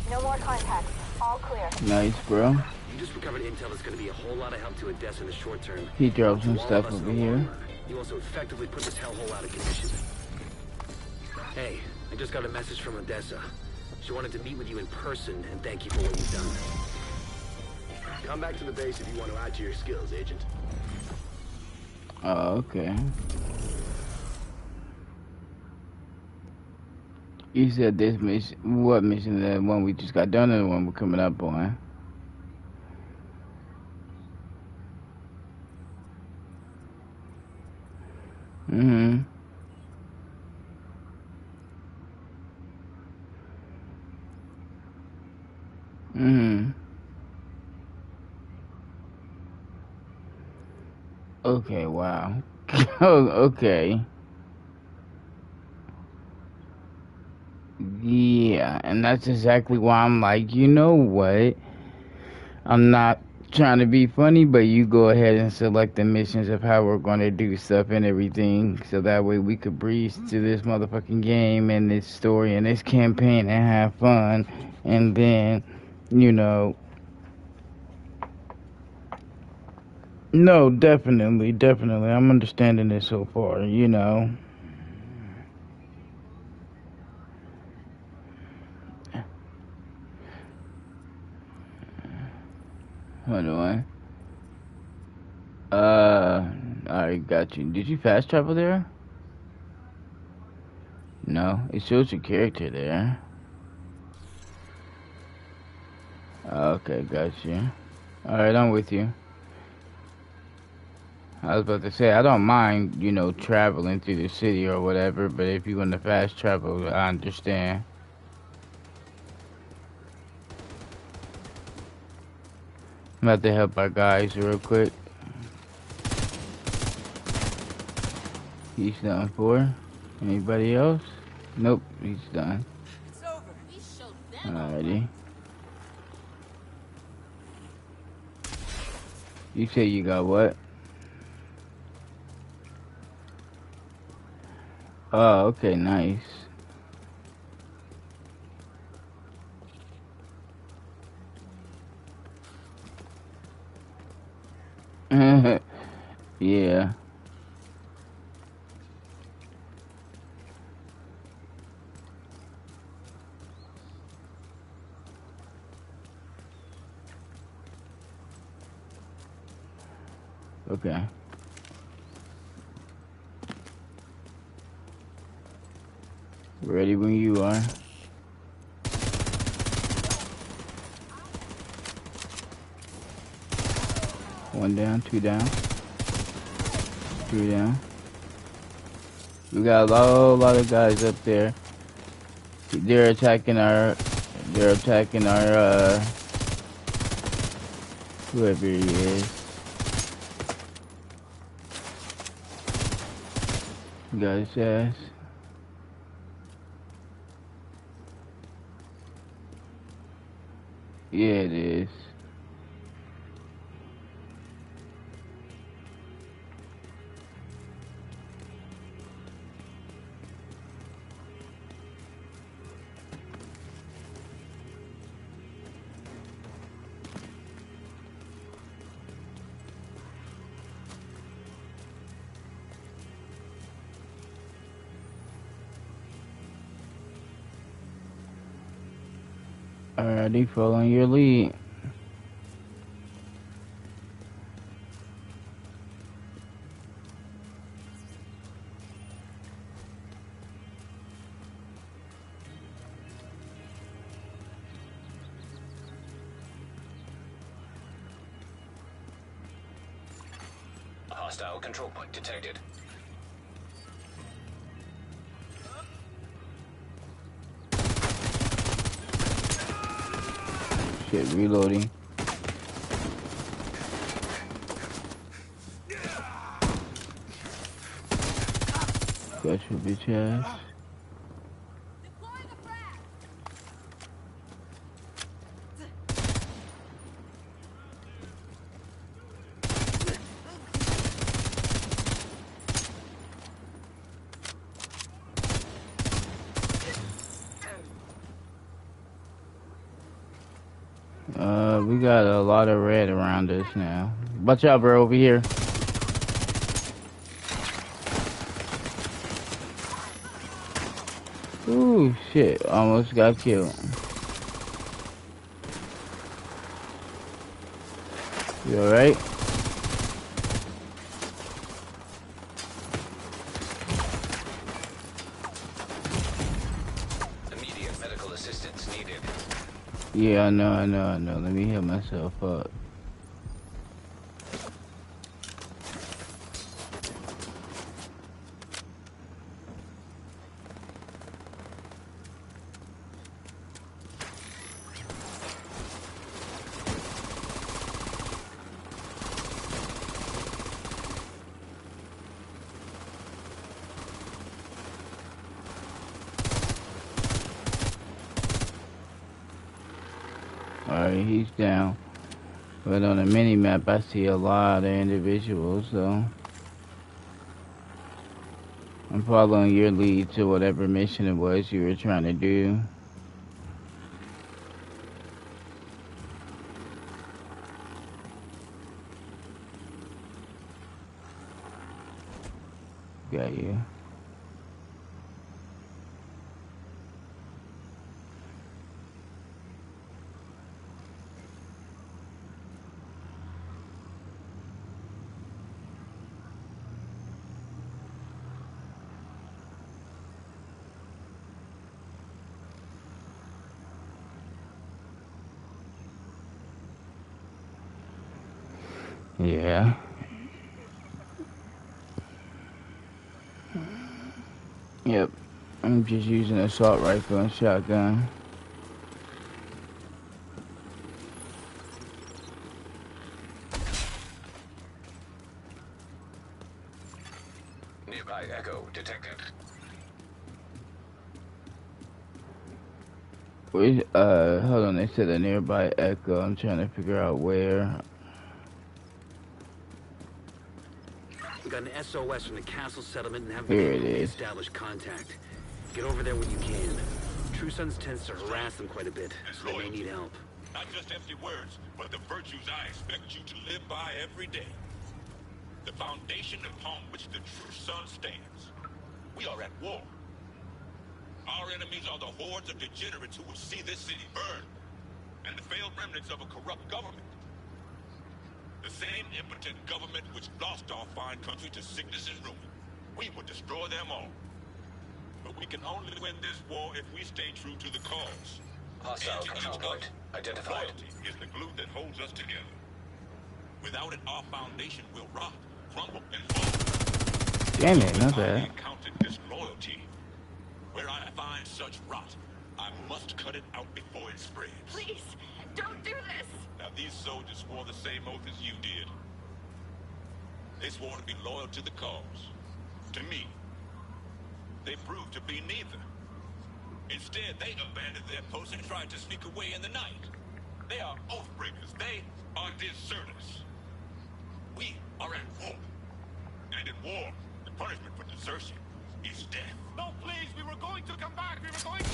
No more contacts. All clear. Nice, bro. You just recovered intel that's going to be a whole lot of help to Odessa in the short term. He dropped some stuff over here. You also effectively put this hellhole out of commission. Hey, I just got a message from Odessa. She wanted to meet with you in person and thank you for what you've done. Come back to the base if you want to add to your skills, Agent. Oh, okay. You said this mission, what mission? The one we just got done or the one we're coming up on? Okay, wow. Oh, okay. Yeah, and that's exactly why I'm like, you know what? I'm not trying to be funny, but you go ahead and select the missions of how we're going to do stuff and everything, so that way we could breeze to this motherfucking game and this story and this campaign and have fun. And then, you know, no, definitely, definitely. I'm understanding this so far, you know. Hold on. Alright, got you. Did you fast travel there? No, it shows your character there. Okay, got you. Alright, I'm with you. I was about to say, I don't mind, you know, traveling through the city or whatever, but if you want to fast travel, I understand. I'm about to help our guys real quick. He's done for. Anybody else? Nope, he's done. It's over. We showed them. Alrighty. You say you got what? Oh, okay, nice. Yeah. Okay. Ready when you are. One down, two down, three down. We got a lot of guys up there. They're attacking our, whoever he is. Got his ass. Yeah, it is. Alrighty, following your lead. Hostile control point detected. Shit, reloading. Got your bitch ass. We got a lot of red around us now. Watch out, bro, over here. Ooh, shit, almost got killed. You alright? Immediate medical assistance needed. Yeah, I know. Let me heal myself up. Alright, he's down. But on the mini map, I see a lot of individuals, so I'm following your lead to whatever mission it was you were trying to do. Got you. Yeah. Yep. I'm just using an assault rifle and shotgun. Nearby echo detected. Hold on, they said a nearby echo. I'm trying to figure out where. We got an SOS from the castle settlement and have Here been it able to is. establish contact. Get over there when you can. True Sons tends to harass them quite a bit, so they may need help. Not just empty words, but the virtues I expect you to live by every day. The foundation upon which the True Sun stands. We are at war. Our enemies are the hordes of degenerates who will see this city burn, and the failed remnants of a corrupt government. The same impotent government which lost our fine country to sickness and ruin. We will destroy them all. But we can only win this war if we stay true to the cause. Hostile And to control each point other. identified. Loyalty is the glue that holds us together. Without it, our foundation will rot, crumble, and fall. Damn it, not I bad. encountered disloyalty. Where I find such rot, I must cut it out before it spreads. Please, don't do this. Now these soldiers swore the same oath as you did. They swore to be loyal to the cause. To me. They proved to be neither. Instead, they abandoned their posts and tried to sneak away in the night. They are oath breakers. They are deserters. We are at war. And in war, the punishment for desertion is death. No, please, we were going to come back. We were going to...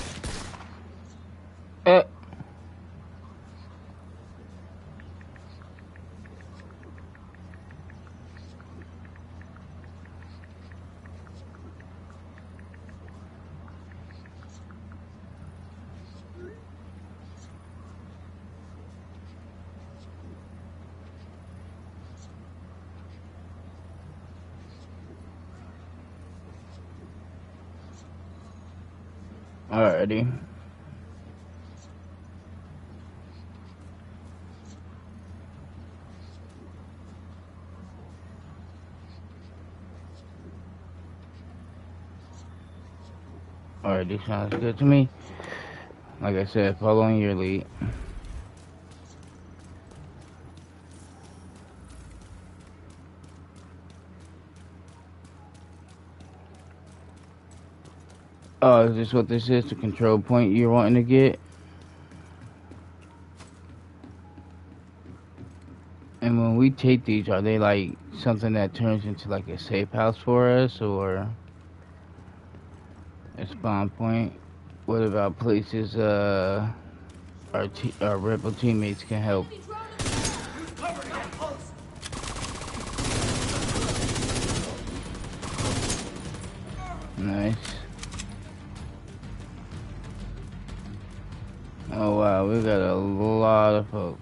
Alrighty. Alrighty, sounds good to me. Like I said, following your lead. Oh, is this what this is? The control point you're wanting to get? And when we take these, are they like something that turns into like a safe house for us, or a spawn point? What about places our rebel teammates can help? Nice. Oh wow, we got a lot of folks.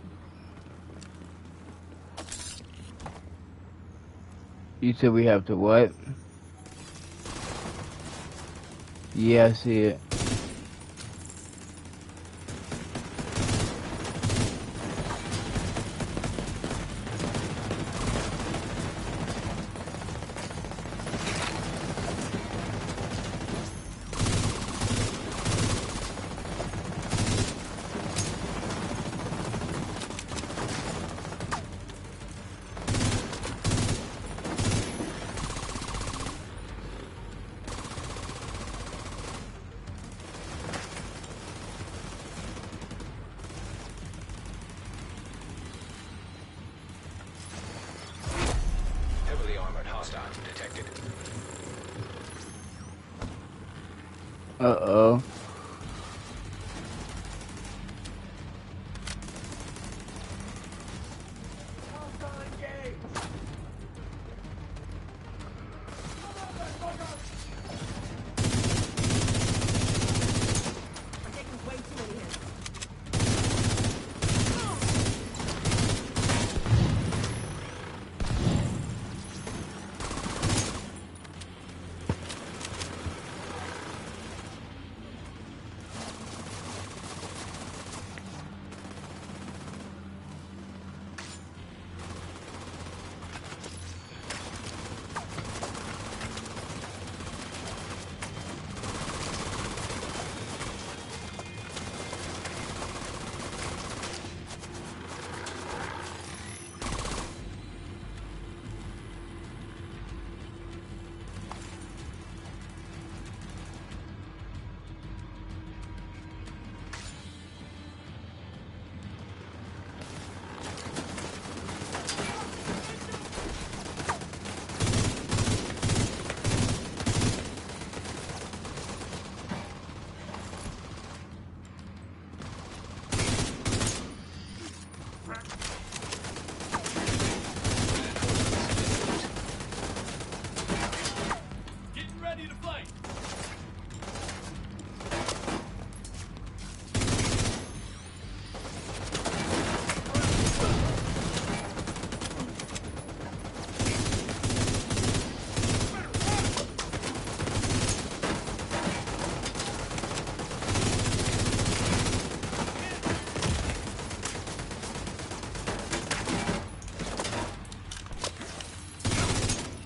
You said we have to what? Yeah, I see it. Uh-oh.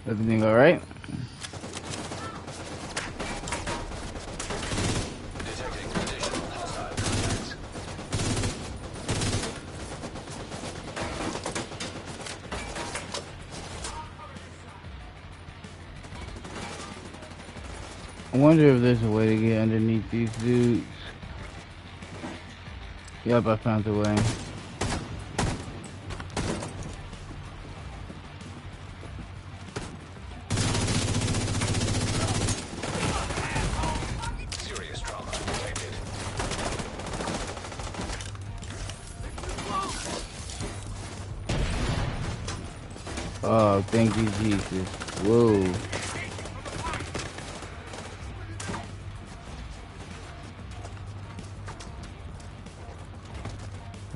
Everything alright? Detecting additional hostile contacts. I wonder if there's a way to get underneath these dudes. Yep, I found the way. Serious trauma detected. Oh, thank you, Jesus. Whoa.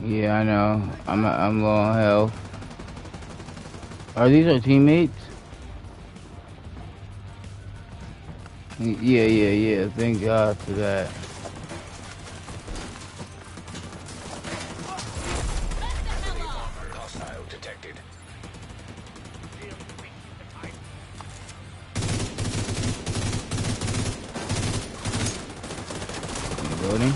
Yeah, I know. I'm low on health. Are these our teammates? Yeah. Thank God for that. Armored hostile detected. Loading.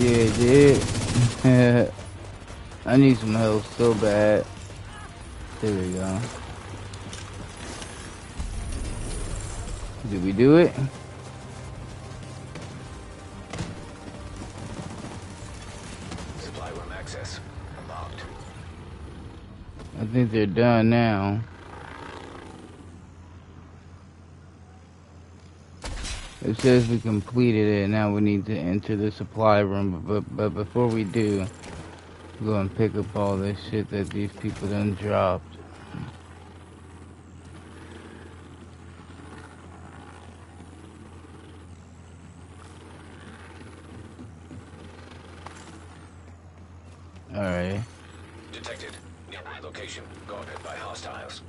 Yeah, dude. I need some help so bad. There we go. Did we do it? Supply room access unlocked. I think they're done now. It says we completed it. Now we need to enter the supply room. But before we do, go and pick up all this shit that these people done dropped. Alright. Detected. Nearby location guarded by hostiles.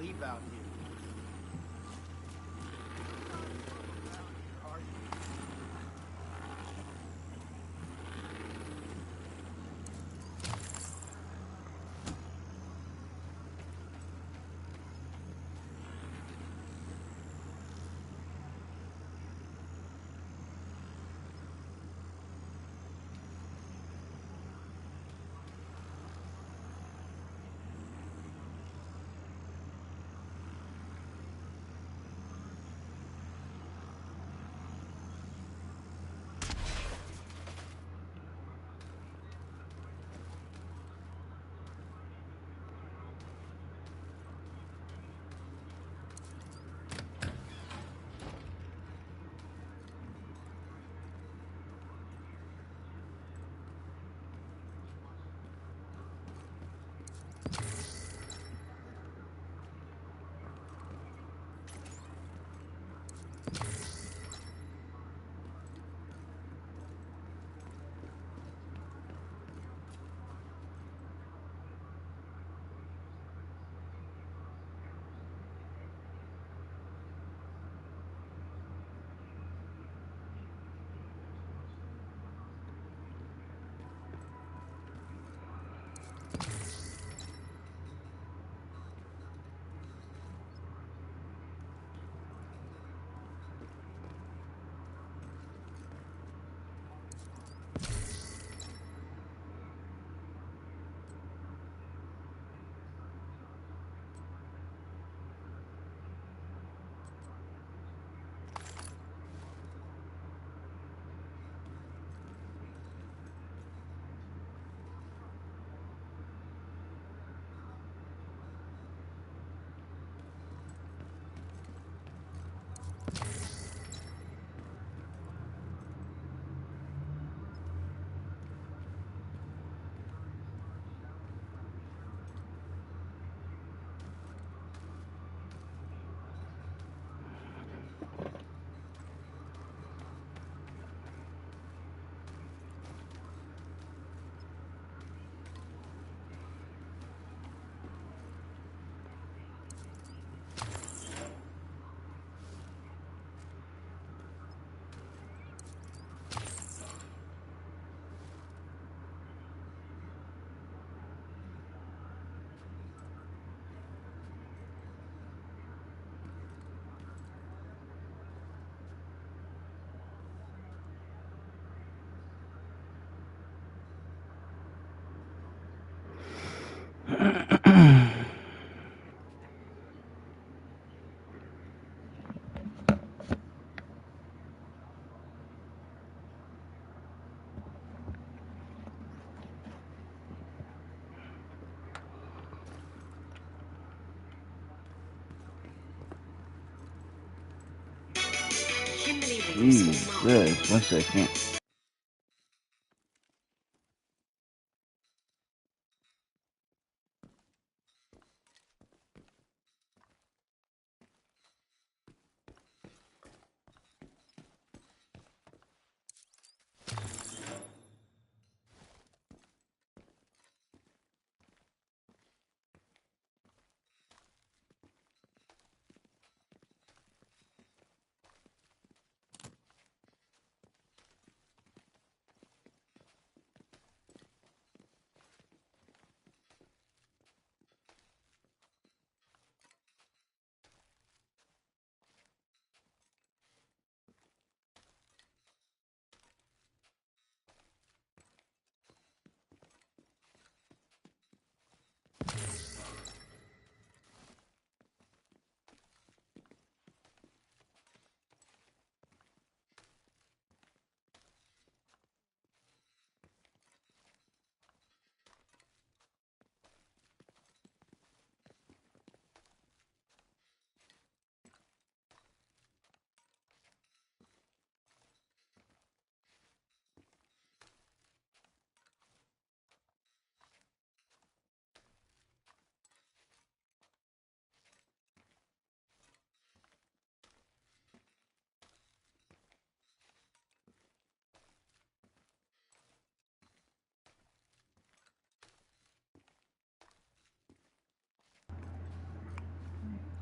leave out here. Jesus, 1 second.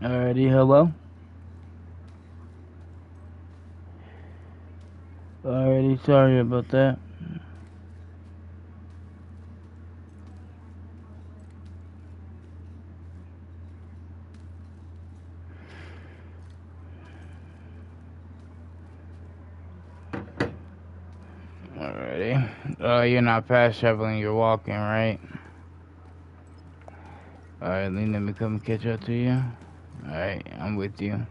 Alrighty, hello? Alrighty, sorry about that. Alrighty. You're not fast traveling, you're walking, right? Alright, Lee, let me come catch up to you. Alright, I'm with you.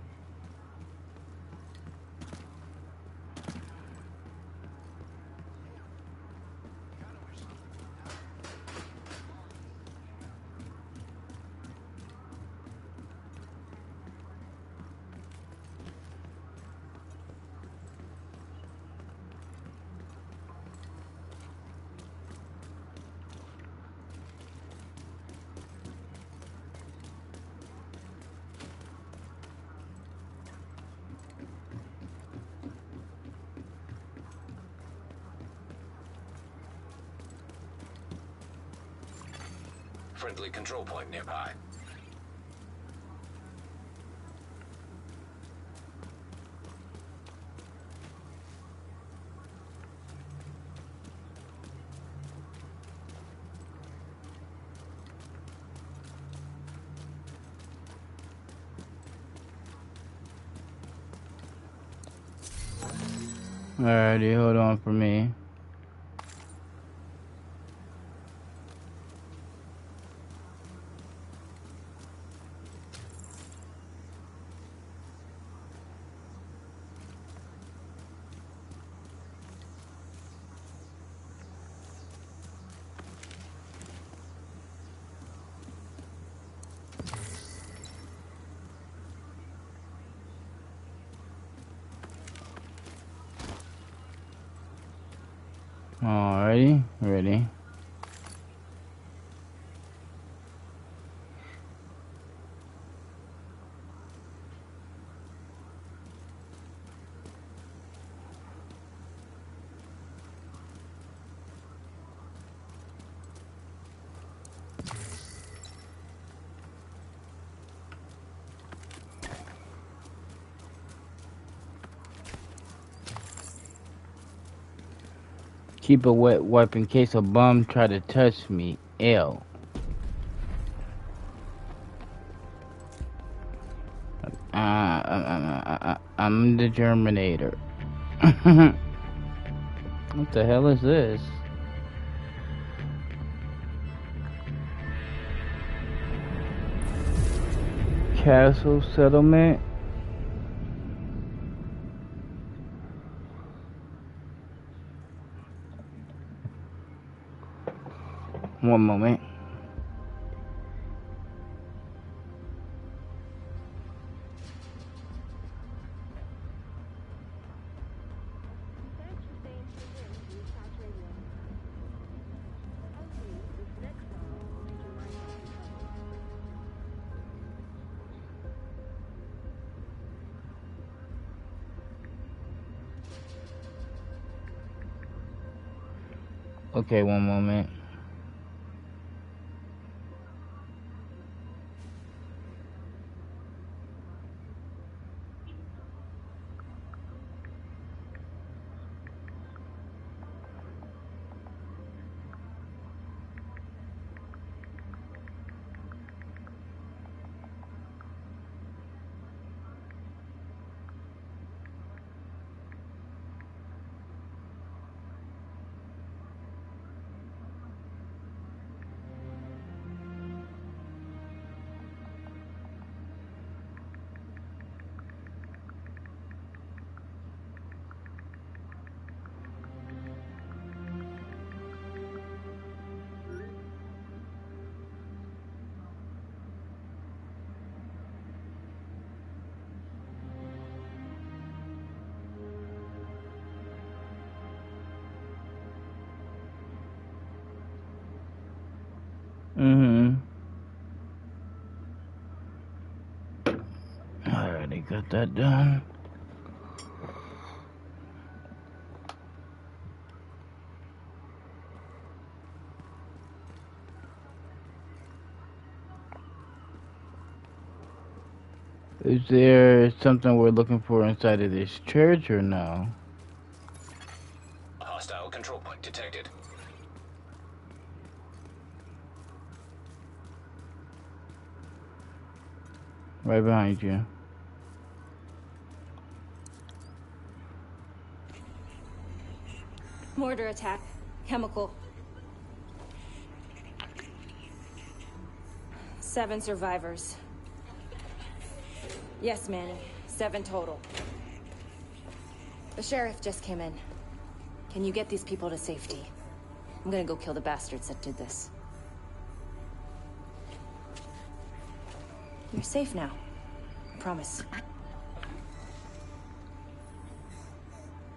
Friendly control point nearby. Alrighty, hold on for me. Alrighty, ready. Keep a wet wipe in case a bum try to touch me. L. I'm the Germinator. What the hell is this? Castle settlement? One moment. Okay, one moment. Alrighty, got that done. Is there something we're looking for inside of this church or no? Hostile control point detected. Right behind you. Mortar attack. Chemical. 7 survivors. Yes, Manny. 7 total. The sheriff just came in. Can you get these people to safety? I'm gonna go kill the bastards that did this. You're safe now. I promise.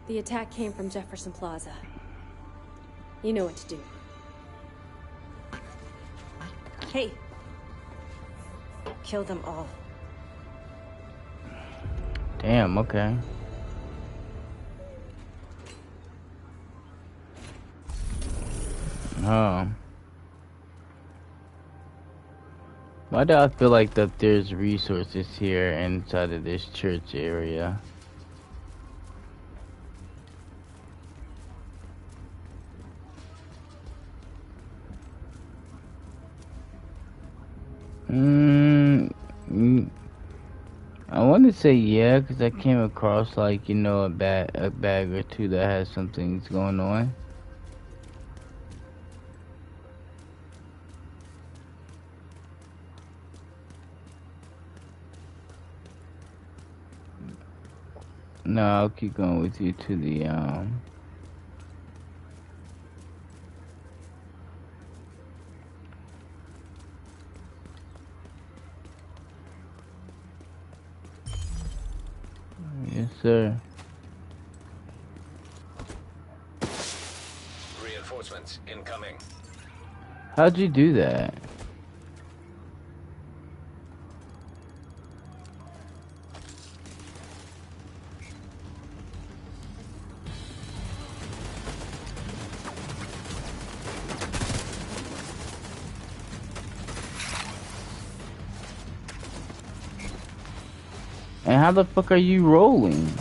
The attack came from Jefferson Plaza. You know what to do. Hey. Kill them all. Damn, okay. Why do I feel like that there's resources here inside of this church area? I want to say yeah, because I came across like, you know, a bag or two that has some things going on. No, I'll keep going with you to the yes, sir. Reinforcements incoming. How'd you do that? And how the fuck are you rolling?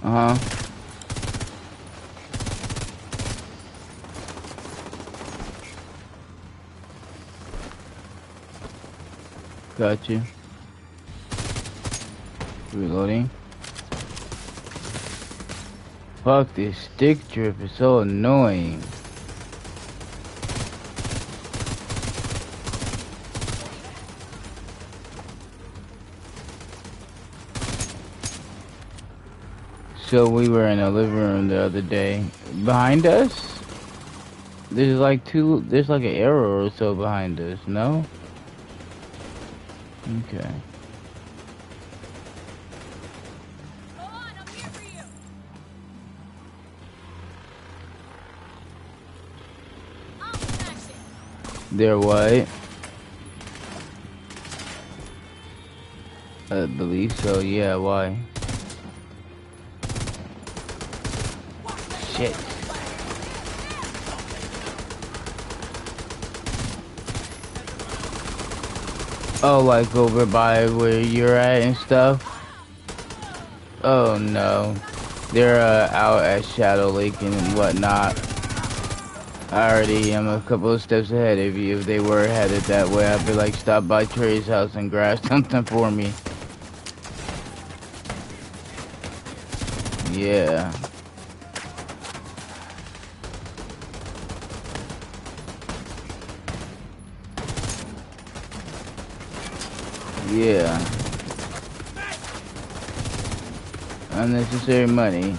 Uh-huh. Got you. Reloading. Fuck, this stick drift is so annoying. So we were in a living room the other day. Behind us? There's like an arrow or so behind us, no? Okay. They're white. I believe so, yeah, why? Shit. Oh, like over by where you're at and stuff? Oh no. They're out at Shadow Lake and whatnot. I already am a couple of steps ahead of you. If they were headed that way, I'd be like, stop by Trey's house and grab something for me. Yeah. Yeah. Unnecessary money.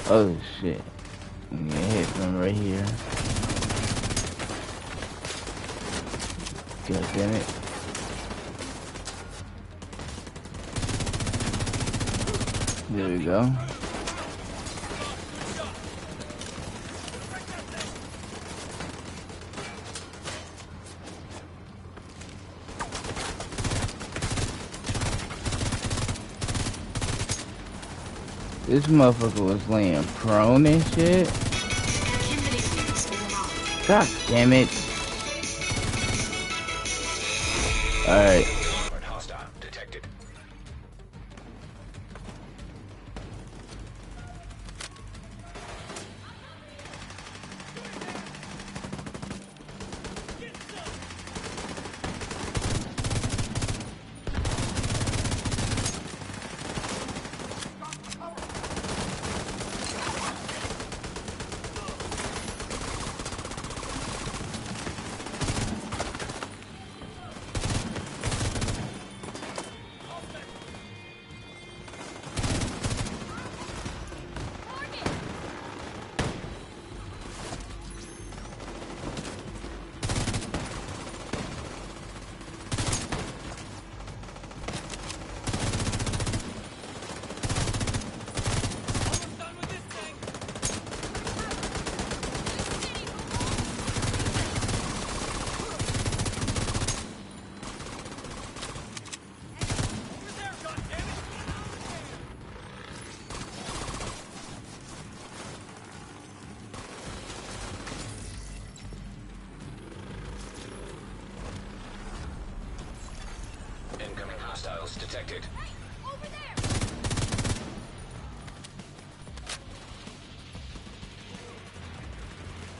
Oh shit. Get hit from right here. God damn it. There we go. This motherfucker was laying prone and shit. God damn it. Alright. Armored hostile detected. Incoming hostiles detected.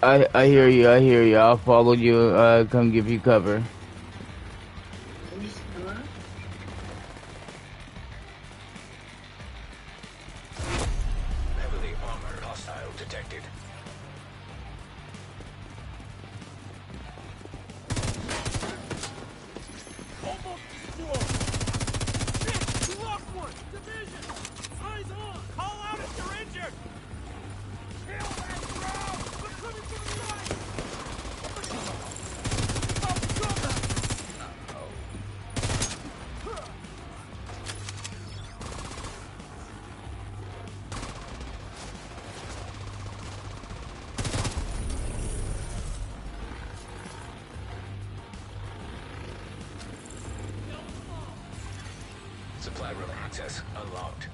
I hear you, I hear you. I'll follow you, come give you cover. Heavily armored hostile detected. Supply room access unlocked.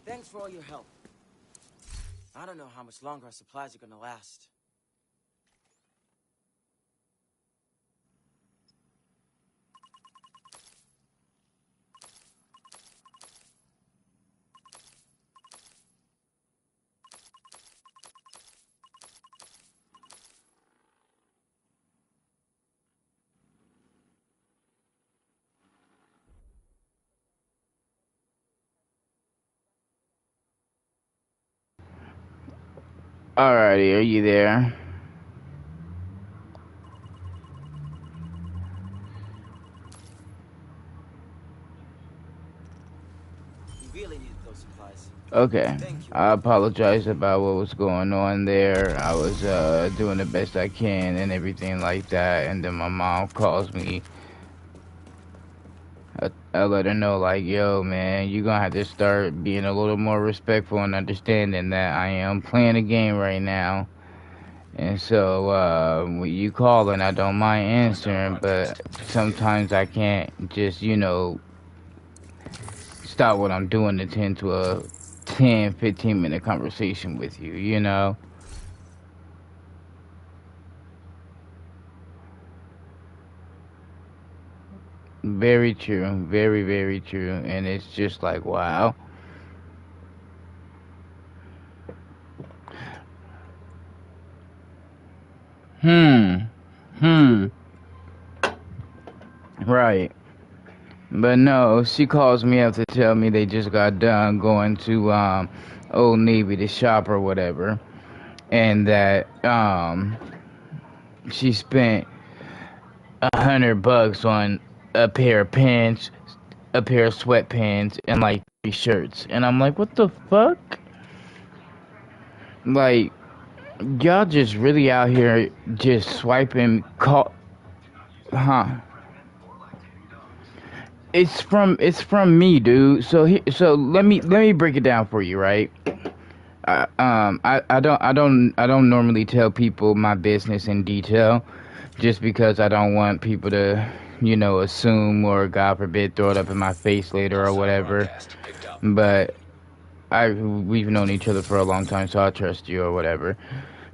Thanks for all your help. I don't know how much longer our supplies are gonna last. Alrighty, are you there? We really needed those supplies. Okay. Thank you. I apologize about what was going on there. I was doing the best I can and everything like that, and then my mom calls me. I let her know, like, yo, man, you're gonna have to start being a little more respectful and understanding that I am playing a game right now. And so, when you call and I don't mind answering, but sometimes I can't just, stop what I'm doing to tend to a 10, 15-minute conversation with you, you know? Very true. Very, very true. And it's just like, wow. Right. But no, she calls me up to tell me they just got done going to Old Navy to shop or whatever, and that she spent $100 on a pair of pants, a pair of sweatpants, and like 3 shirts. And I'm like, what the fuck? Like, y'all just really out here just swiping huh? It's from me, dude. So let me break it down for you, right? I don't normally tell people my business in detail, just because I don't want people to, assume or God forbid throw it up in my face later or whatever. But we've known each other for a long time, so I trust you or whatever.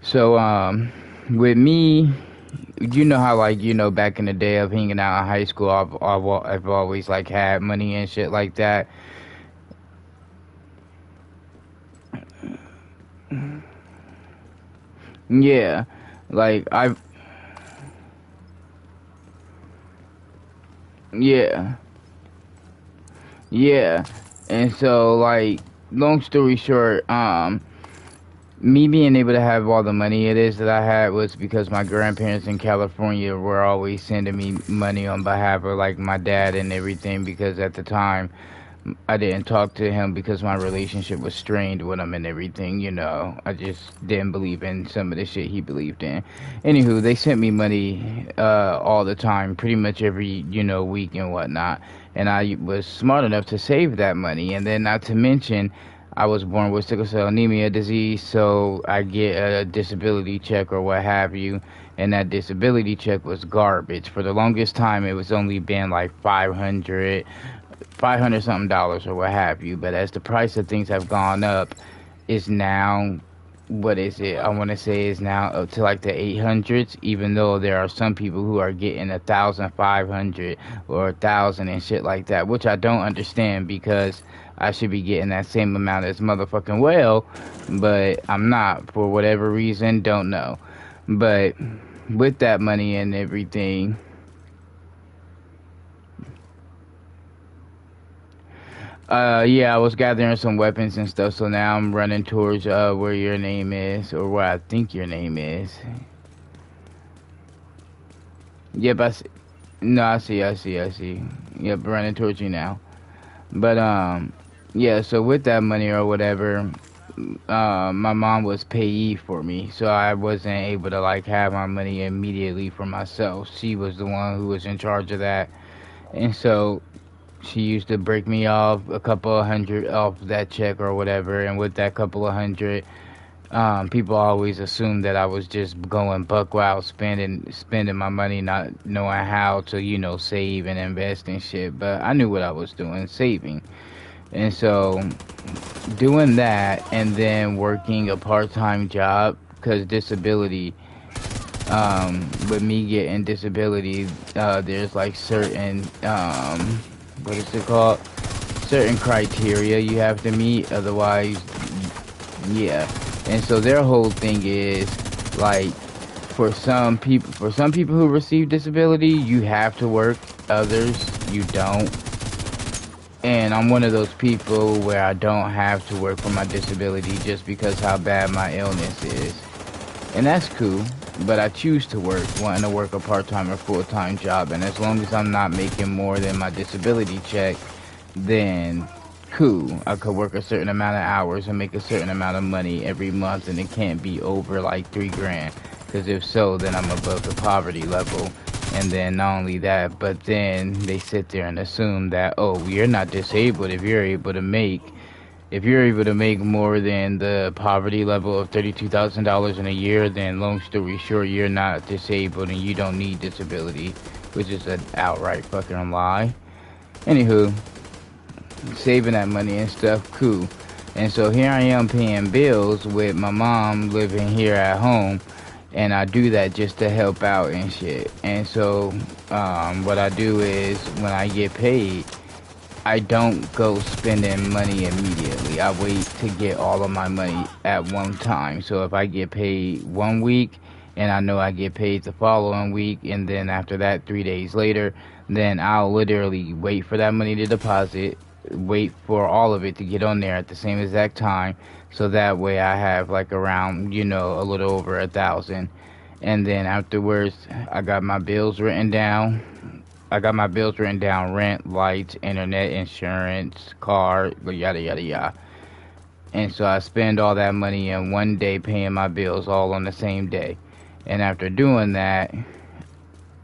So with me, you know how back in the day of hanging out in high school, I've always like had money and shit like that. Yeah, like yeah, yeah, and so like, long story short, me being able to have all the money it is that I had was because my grandparents in California were always sending me money on behalf of like my dad and everything, because at the time I didn't talk to him because my relationship was strained with him and everything, I just didn't believe in some of the shit he believed in. Anywho, they sent me money all the time, pretty much every, week and whatnot. And I was smart enough to save that money. And then, not to mention, I was born with sickle cell anemia disease, so I get a disability check or what have you. And that disability check was garbage. For the longest time, it was only been like $500 something dollars or what have you. But as the price of things have gone up, is now, what is it? I want to say is now up to like the 800s, even though there are some people who are getting 1,500 or 1,000 and shit like that, which I don't understand, because I should be getting that same amount as motherfucking well, but I'm not for whatever reason, don't know. But with that money and everything, yeah, I was gathering some weapons and stuff, so now I'm running towards where your name is, or where I think your name is. Yep, I see. No, I see. Yep, running towards you now. But yeah, so with that money or whatever, my mom was payee for me, so I wasn't able to like have my money immediately for myself. She was the one who was in charge of that, and so she used to break me off a couple of hundred off that check or whatever, and with that couple of hundred, people always assumed that I was just going buck wild, spending my money, not knowing how to, save and invest and shit. But I knew what I was doing, saving. And so, doing that and then working a part-time job, because disability, with me getting disability, there's like certain, what is it called? Certain criteria you have to meet, otherwise, yeah. And so their whole thing is like, for some people who receive disability, you have to work. Others, you don't. And I'm one of those people where I don't have to work for my disability just because how bad my illness is. And that's cool, but I choose to work, wanting to work a part-time or full-time job. And as long as I'm not making more than my disability check, then cool. I could work a certain amount of hours and make a certain amount of money every month, and it can't be over like $3,000. Because if so, then I'm above the poverty level. And then not only that, but then they sit there and assume that, oh, you're not disabled if you're able to make more than the poverty level of $32,000 in a year, then long story short, you're not disabled and you don't need disability, which is an outright fucking lie. Anywho, saving that money and stuff, cool. And so here I am paying bills with my mom living here at home. And I do that just to help out and shit. And so, what I do is, when I get paid, I don't go spending money immediately. I wait to get all of my money at one time. So if I get paid 1 week, and I know I get paid the following week, and then after that, 3 days later, then I'll literally wait for that money to deposit, wait for all of it to get on there at the same exact time. So that way I have like around, a little over 1,000. And then afterwards, I got my bills written down. Rent, lights, internet, insurance, car, yada, yada, yada. And so I spend all that money in one day paying my bills all on the same day. And after doing that,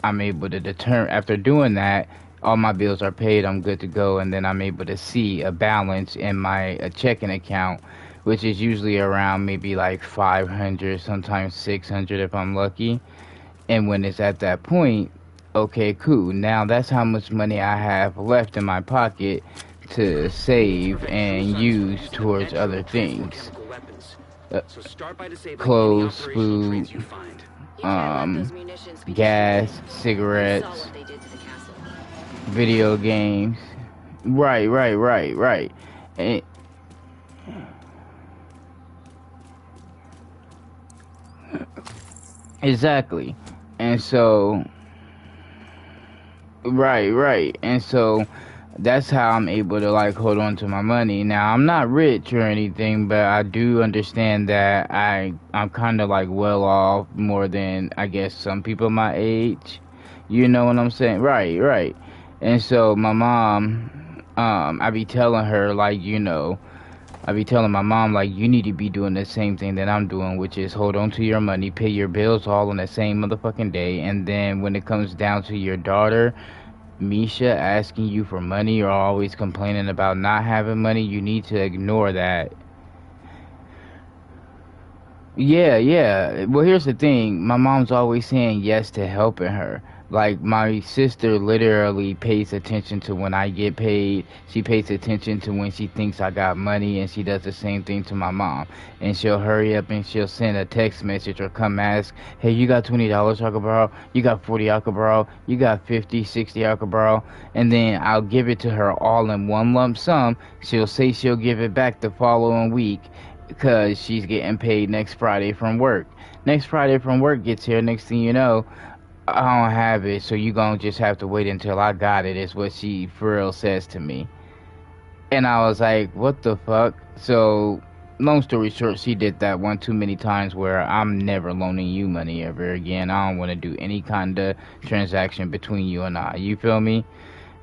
I'm able to determine, after doing that, all my bills are paid, I'm good to go, and then I'm able to see a balance in my checking account, which is usually around maybe like 500, sometimes 600 if I'm lucky. And when it's at that point, okay, cool. Now that's how much money I have left in my pocket to save and use towards other things. So start by disabling any Clothes, operational traits food, you find. You can't let those munitions be gas, destroyed. We saw cigarettes, what they did to the castle. video games. Right. And, exactly. And so, right. And so, that's how I'm able to like hold on to my money. Now I'm not rich or anything, but I do understand that I'm kind of like well off more than I guess some people my age. You know what I'm saying? Right. And so my mom, I be telling her like, I be telling my mom like, you need to be doing the same thing that I'm doing, which is hold on to your money, pay your bills all on the same motherfucking day, and then when it comes down to your daughter Misha asking you for money or always complaining about not having money, you need to ignore that. Yeah. Well, here's the thing. My mom's always saying yes to helping her. Like, my sister literally pays attention to when I get paid. She pays attention to when she thinks I got money, and she does the same thing to my mom. And she'll hurry up and she'll send a text message or come ask, hey, you got $20 I could borrow? You got 40 I could borrow? You got 50, 60 I could borrow? And then I'll give it to her all in one lump sum. She'll say she'll give it back the following week, because she's getting paid next Friday from work. Next Friday from work gets here, next thing you know, I don't have it, so you gonna just have to wait until I got it, is what she for real says to me. And I was like, what the fuck? So, long story short, she did that one too many times where I'm never loaning you money ever again. I don't want to do any kind of transaction between you and I. You feel me?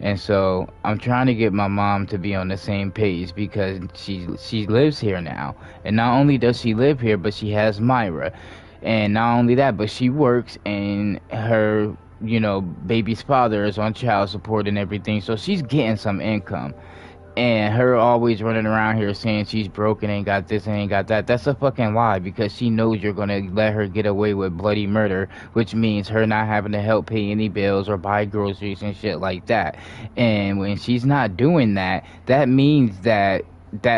And so I'm trying to get my mom to be on the same page, because she lives here now. And not only does she live here, but she has Myra. And not only that, but she works, and her, baby's father is on child support and everything. So she's getting some income. And her always running around here saying she's broke and ain't got this and ain't got that. That's a fucking lie, because she knows you're going to let her get away with bloody murder, which means her not having to help pay any bills or buy groceries and shit like that. And when she's not doing that, that means that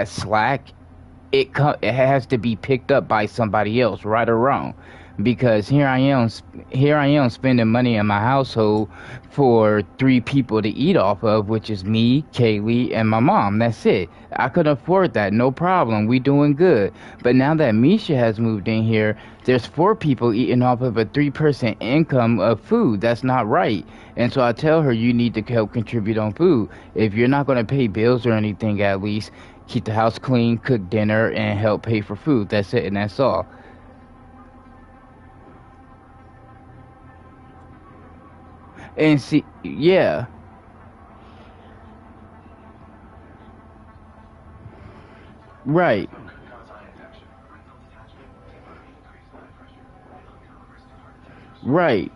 slack, it has to be picked up by somebody else, right or wrong. Because here I am spending money in my household for 3 people to eat off of, which is me, Kaylee, and my mom. That's it. I could afford that, no problem. We doing good. But now that Misha has moved in here, there's 4 people eating off of a 3-person income of food. That's not right. And so I tell her, you need to help contribute on food. If you're not going to pay bills or anything, at least keep the house clean, cook dinner, and help pay for food. That's it, and that's all. And see, yeah. Right. Right.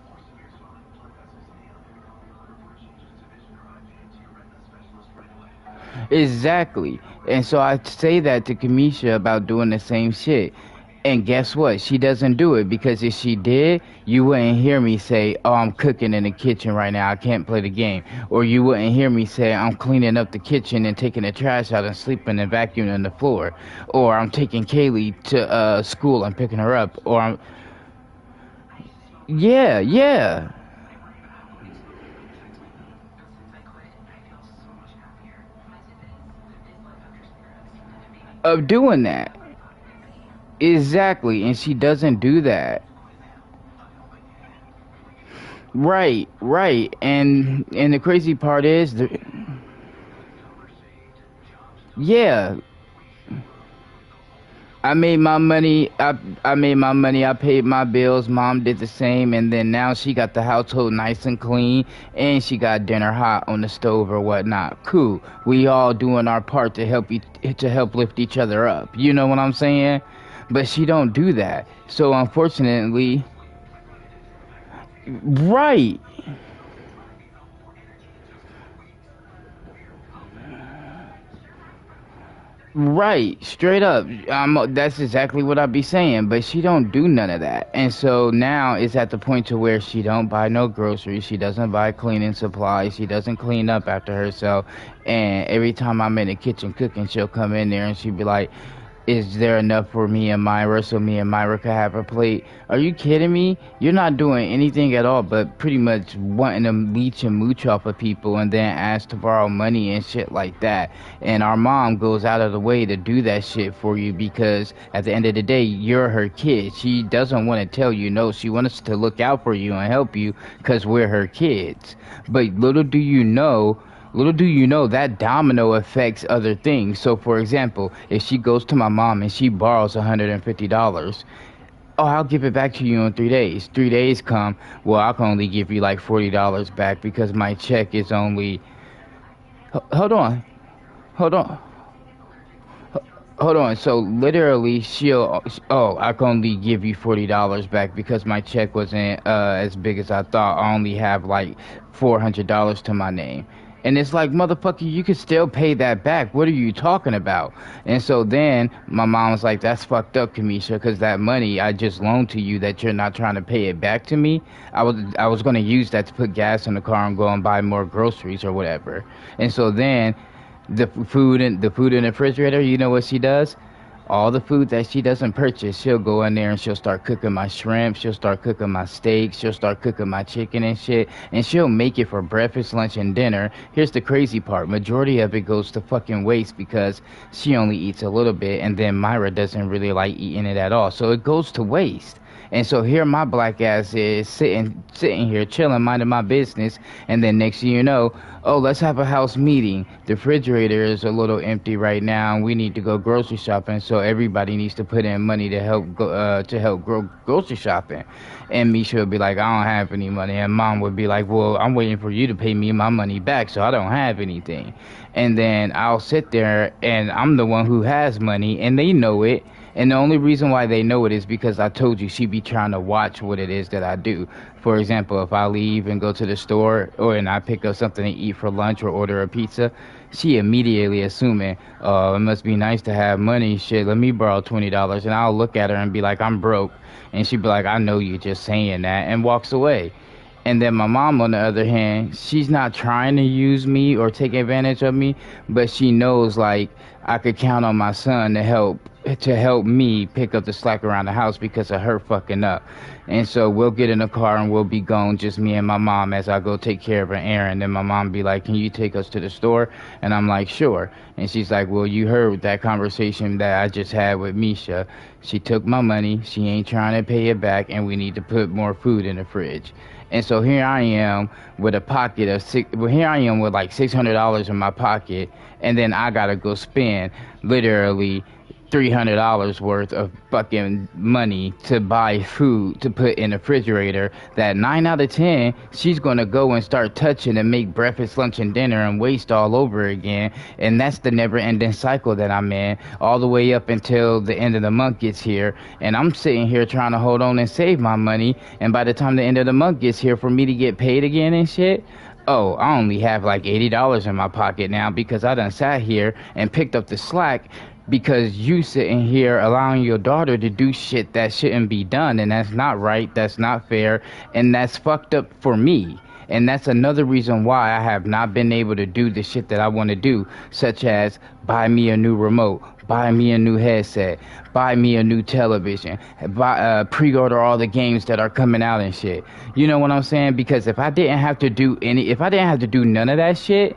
Exactly. And so I say that to Kamisha about doing the same shit. And guess what? She doesn't do it, because if she did, you wouldn't hear me say, oh, I'm cooking in the kitchen right now, I can't play the game. Or you wouldn't hear me say, I'm cleaning up the kitchen and taking the trash out and sleeping and vacuuming the floor. Or I'm taking Kaylee to school and picking her up. Or I'm... Yeah. Of doing that. Exactly, and she doesn't do that. Right, and the crazy part is, yeah, I made my money. I made my money. I paid my bills. Mom did the same, and then now she got the household nice and clean, and she got dinner hot on the stove or whatnot. Cool. We all doing our part to help lift each other up. You know what I'm saying? But she don't do that. So unfortunately, right. Right, straight up. That's exactly what I be saying, but she don't do none of that. And so now it's at the point to where she don't buy no groceries, she doesn't buy cleaning supplies, she doesn't clean up after herself. And every time I'm in the kitchen cooking, she'll come in there and she'll be like, is there enough for me and Myra so me and Myra could have a plate? Are you kidding me? You're not doing anything at all but pretty much wanting to leech and mooch off of people and then ask to borrow money and shit like that. And our mom goes out of the way to do that shit for you because at the end of the day, you're her kid. She doesn't want to tell you no. She wants us to look out for you and help you because we're her kids. But little do you know that domino affects other things. So, for example, if she goes to my mom and she borrows $150, oh, I'll give it back to you in 3 days. 3 days come, well, I can only give you like $40 back because my check is only... Hold on. So literally, I can only give you $40 back because my check wasn't as big as I thought. I only have like $400 to my name. And it's like, motherfucker, you can still pay that back. What are you talking about? And so then my mom was like, that's fucked up, Kamisha, because that money I just loaned to you that you're not trying to pay it back to me. I was going to use that to put gas in the car and go and buy more groceries or whatever. And so then the food in the refrigerator, you know what she does? All the food that she doesn't purchase, she'll go in there and she'll start cooking my shrimp, she'll start cooking my steaks, she'll start cooking my chicken and shit, and she'll make it for breakfast, lunch, and dinner. Here's the crazy part. Majority of it goes to fucking waste because she only eats a little bit, and then Myra doesn't really like eating it at all. So it goes to waste. And so here my black ass is sitting here chilling, minding my business, and then next thing you know, oh, let's have a house meeting. The refrigerator is a little empty right now, and we need to go grocery shopping. So everybody needs to put in money to help go grocery shopping. And Misha would be like, I don't have any money, and Mom would be like, well, I'm waiting for you to pay me my money back, so I don't have anything. And then I'll sit there, and I'm the one who has money, and they know it. And the only reason why they know it is because I told you she be trying to watch what it is that I do. For example, if I leave and go to the store and I pick up something to eat for lunch or order a pizza, she immediately assuming, it must be nice to have money. Shit, let me borrow $20. And I'll look at her and be like, I'm broke. And she'd be like, I know you're just saying that, and walks away. And then my mom, on the other hand, she's not trying to use me or take advantage of me, but she knows, like, I could count on my son to help me pick up the slack around the house because of her fucking up. And so we'll get in the car and we'll be gone, just me and my mom, as I go take care of an errand. And my mom be like, can you take us to the store? And I'm like, sure. And she's like, well, you heard that conversation that I just had with Misha. She took my money, she ain't trying to pay it back, and we need to put more food in the fridge. And so here I am with a pocket of like $600 in my pocket, and then I gotta go spend literally $300 worth of fucking money to buy food to put in the refrigerator that 9 out of 10 she's gonna go and start touching and make breakfast, lunch, and dinner and waste all over again. And that's the never-ending cycle that I'm in, all the way up until the end of the month gets here. And I'm sitting here trying to hold on and save my money, and by the time the end of the month gets here for me to get paid again and shit, oh, I only have like $80 in my pocket now because I done sat here and picked up the slack because you sitting here allowing your daughter to do shit that shouldn't be done, and that's not right, that's not fair, and that's fucked up for me. And that's another reason why I have not been able to do the shit that I want to do, such as buy me a new remote, buy me a new headset, buy me a new television, pre-order all the games that are coming out and shit. You know what I'm saying? Because if I didn't have to do none of that shit,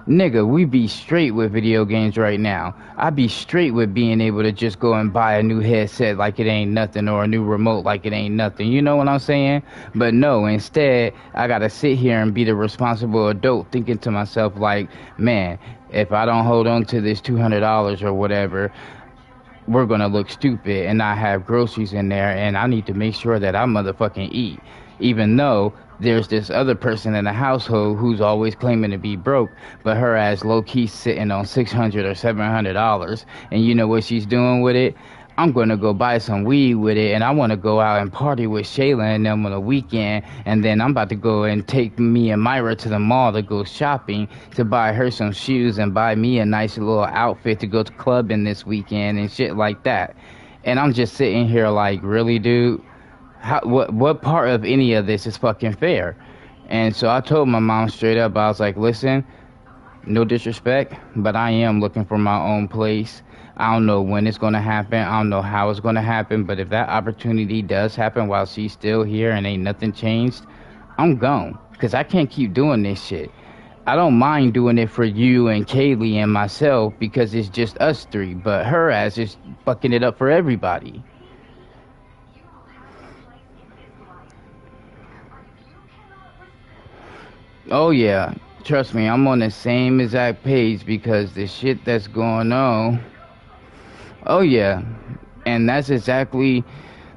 nigga, we be straight with video games right now. I'd be straight with being able to just go and buy a new headset like it ain't nothing, or a new remote like it ain't nothing. You know what I'm saying? But no, instead, I gotta sit here and be the responsible adult thinking to myself like, man, if I don't hold on to this $200 or whatever, we're gonna look stupid and not have groceries in there, and I need to make sure that I motherfucking eat. Even though there's this other person in the household who's always claiming to be broke, but her ass low-key sitting on $600 or $700. And you know what she's doing with it? I'm gonna go buy some weed with it, and I want to go out and party with Shayla and them on the weekend, and then I'm about to go and take me and Myra to the mall to go shopping to buy her some shoes and buy me a nice little outfit to go to clubbing this weekend and shit like that. And I'm just sitting here like, really, dude? What part of any of this is fucking fair? And so I told my mom straight up, I was like, listen, no disrespect, but I am looking for my own place. I don't know when it's going to happen. I don't know how it's going to happen. But if that opportunity does happen while she's still here and ain't nothing changed, I'm gone. Because I can't keep doing this shit. I don't mind doing it for you and Kaylee and myself because it's just us three. But her ass is fucking it up for everybody. Oh, yeah. Trust me, I'm on the same exact page because the shit that's going on... Oh, yeah. And that's exactly...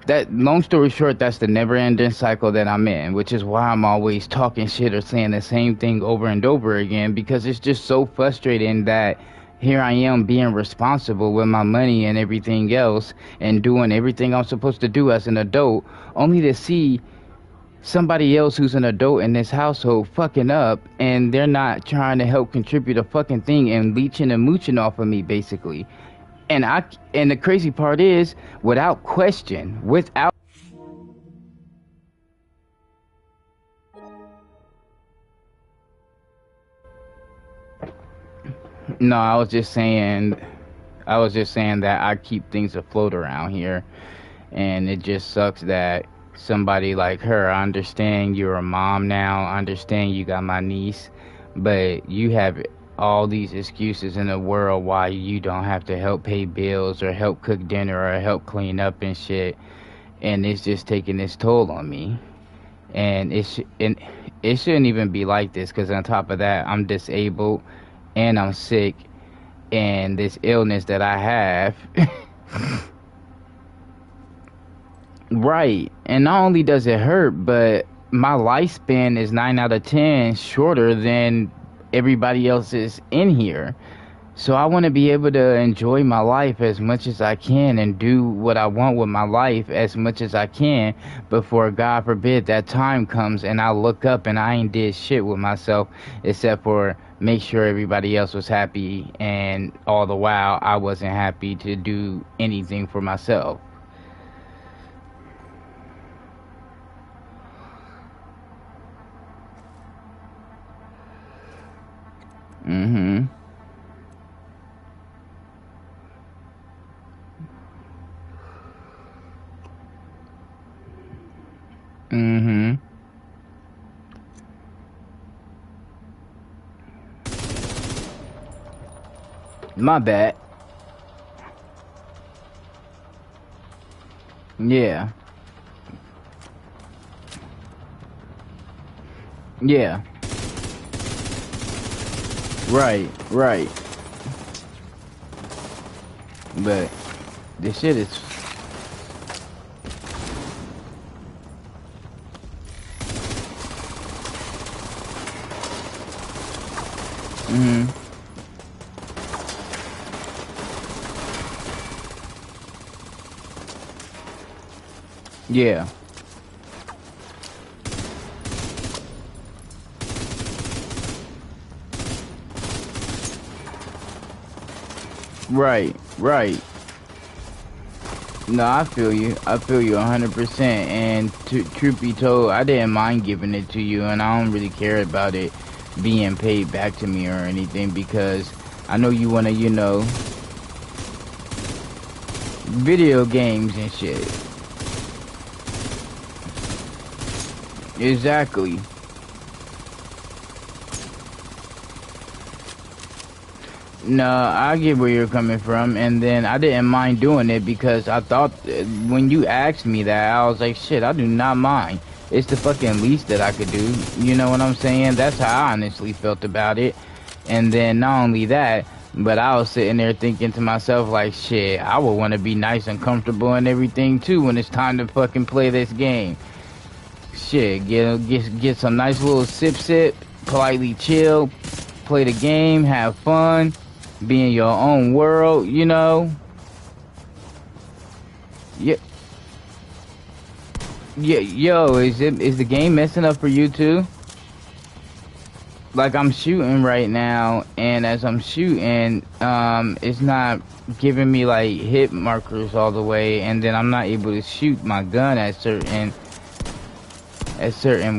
That, long story short, that's the never-ending cycle that I'm in, which is why I'm always talking shit or saying the same thing over and over again, because it's just so frustrating that here I am being responsible with my money and everything else and doing everything I'm supposed to do as an adult, only to see somebody else who's an adult in this household fucking up, and they're not trying to help contribute a fucking thing and leeching and mooching off of me, basically. And the crazy part is, without question, No, I was just saying that I keep things afloat around here, and it just sucks that somebody like her, I understand you're a mom now, I understand you got my niece, but you have all these excuses in the world why you don't have to help pay bills or help cook dinner or help clean up and shit, and it's just taking its toll on me. And it shouldn't even be like this, because on top of that, I'm disabled and I'm sick, and this illness that I have right, and not only does it hurt, but my lifespan is 9 out of 10 shorter than everybody else is in here. So I want to be able to enjoy my life as much as I can and do what I want with my life as much as I can before, God forbid, that time comes and I look up and I ain't did shit with myself except for make sure everybody else was happy, and all the while I wasn't happy to do anything for myself. Mm-hmm. Mm-hmm. My bad. Yeah. Yeah. Right, right. But this shit is... Mm-hmm. Yeah. Right, right. No, I feel you. I feel you 100%. And truth be told, I didn't mind giving it to you, and I don't really care about it being paid back to me or anything, because I know you want to, you know, video games and shit. Exactly. No, I get where you're coming from, and then I didn't mind doing it because I thought when you asked me that, I was like, shit, I do not mind. It's the fucking least that I could do. You know what I'm saying? That's how I honestly felt about it. And then not only that, but I was sitting there thinking to myself like, shit, I would want to be nice and comfortable and everything too when it's time to fucking play this game. Shit, get some nice little sip, politely chill, play the game, have fun, be in your own world, you know. Yeah. Yeah, yo, is the game messing up for you too? Like I'm shooting right now, and as I'm shooting, it's not giving me like hit markers all the way, and then I'm not able to shoot my gun at certain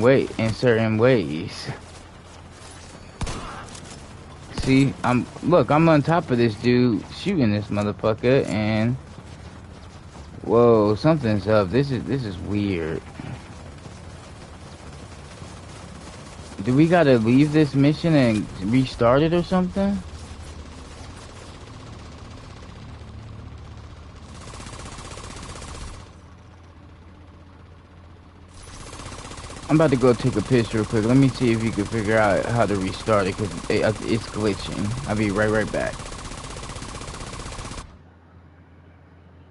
ways. See, I'm on top of this dude shooting this motherfucker, and whoa, something's up. This is weird. Do we gotta leave this mission and restart it or something? I'm about to go take a piss real quick. Let me see if you can figure out how to restart it, because it's glitching. I'll be right back.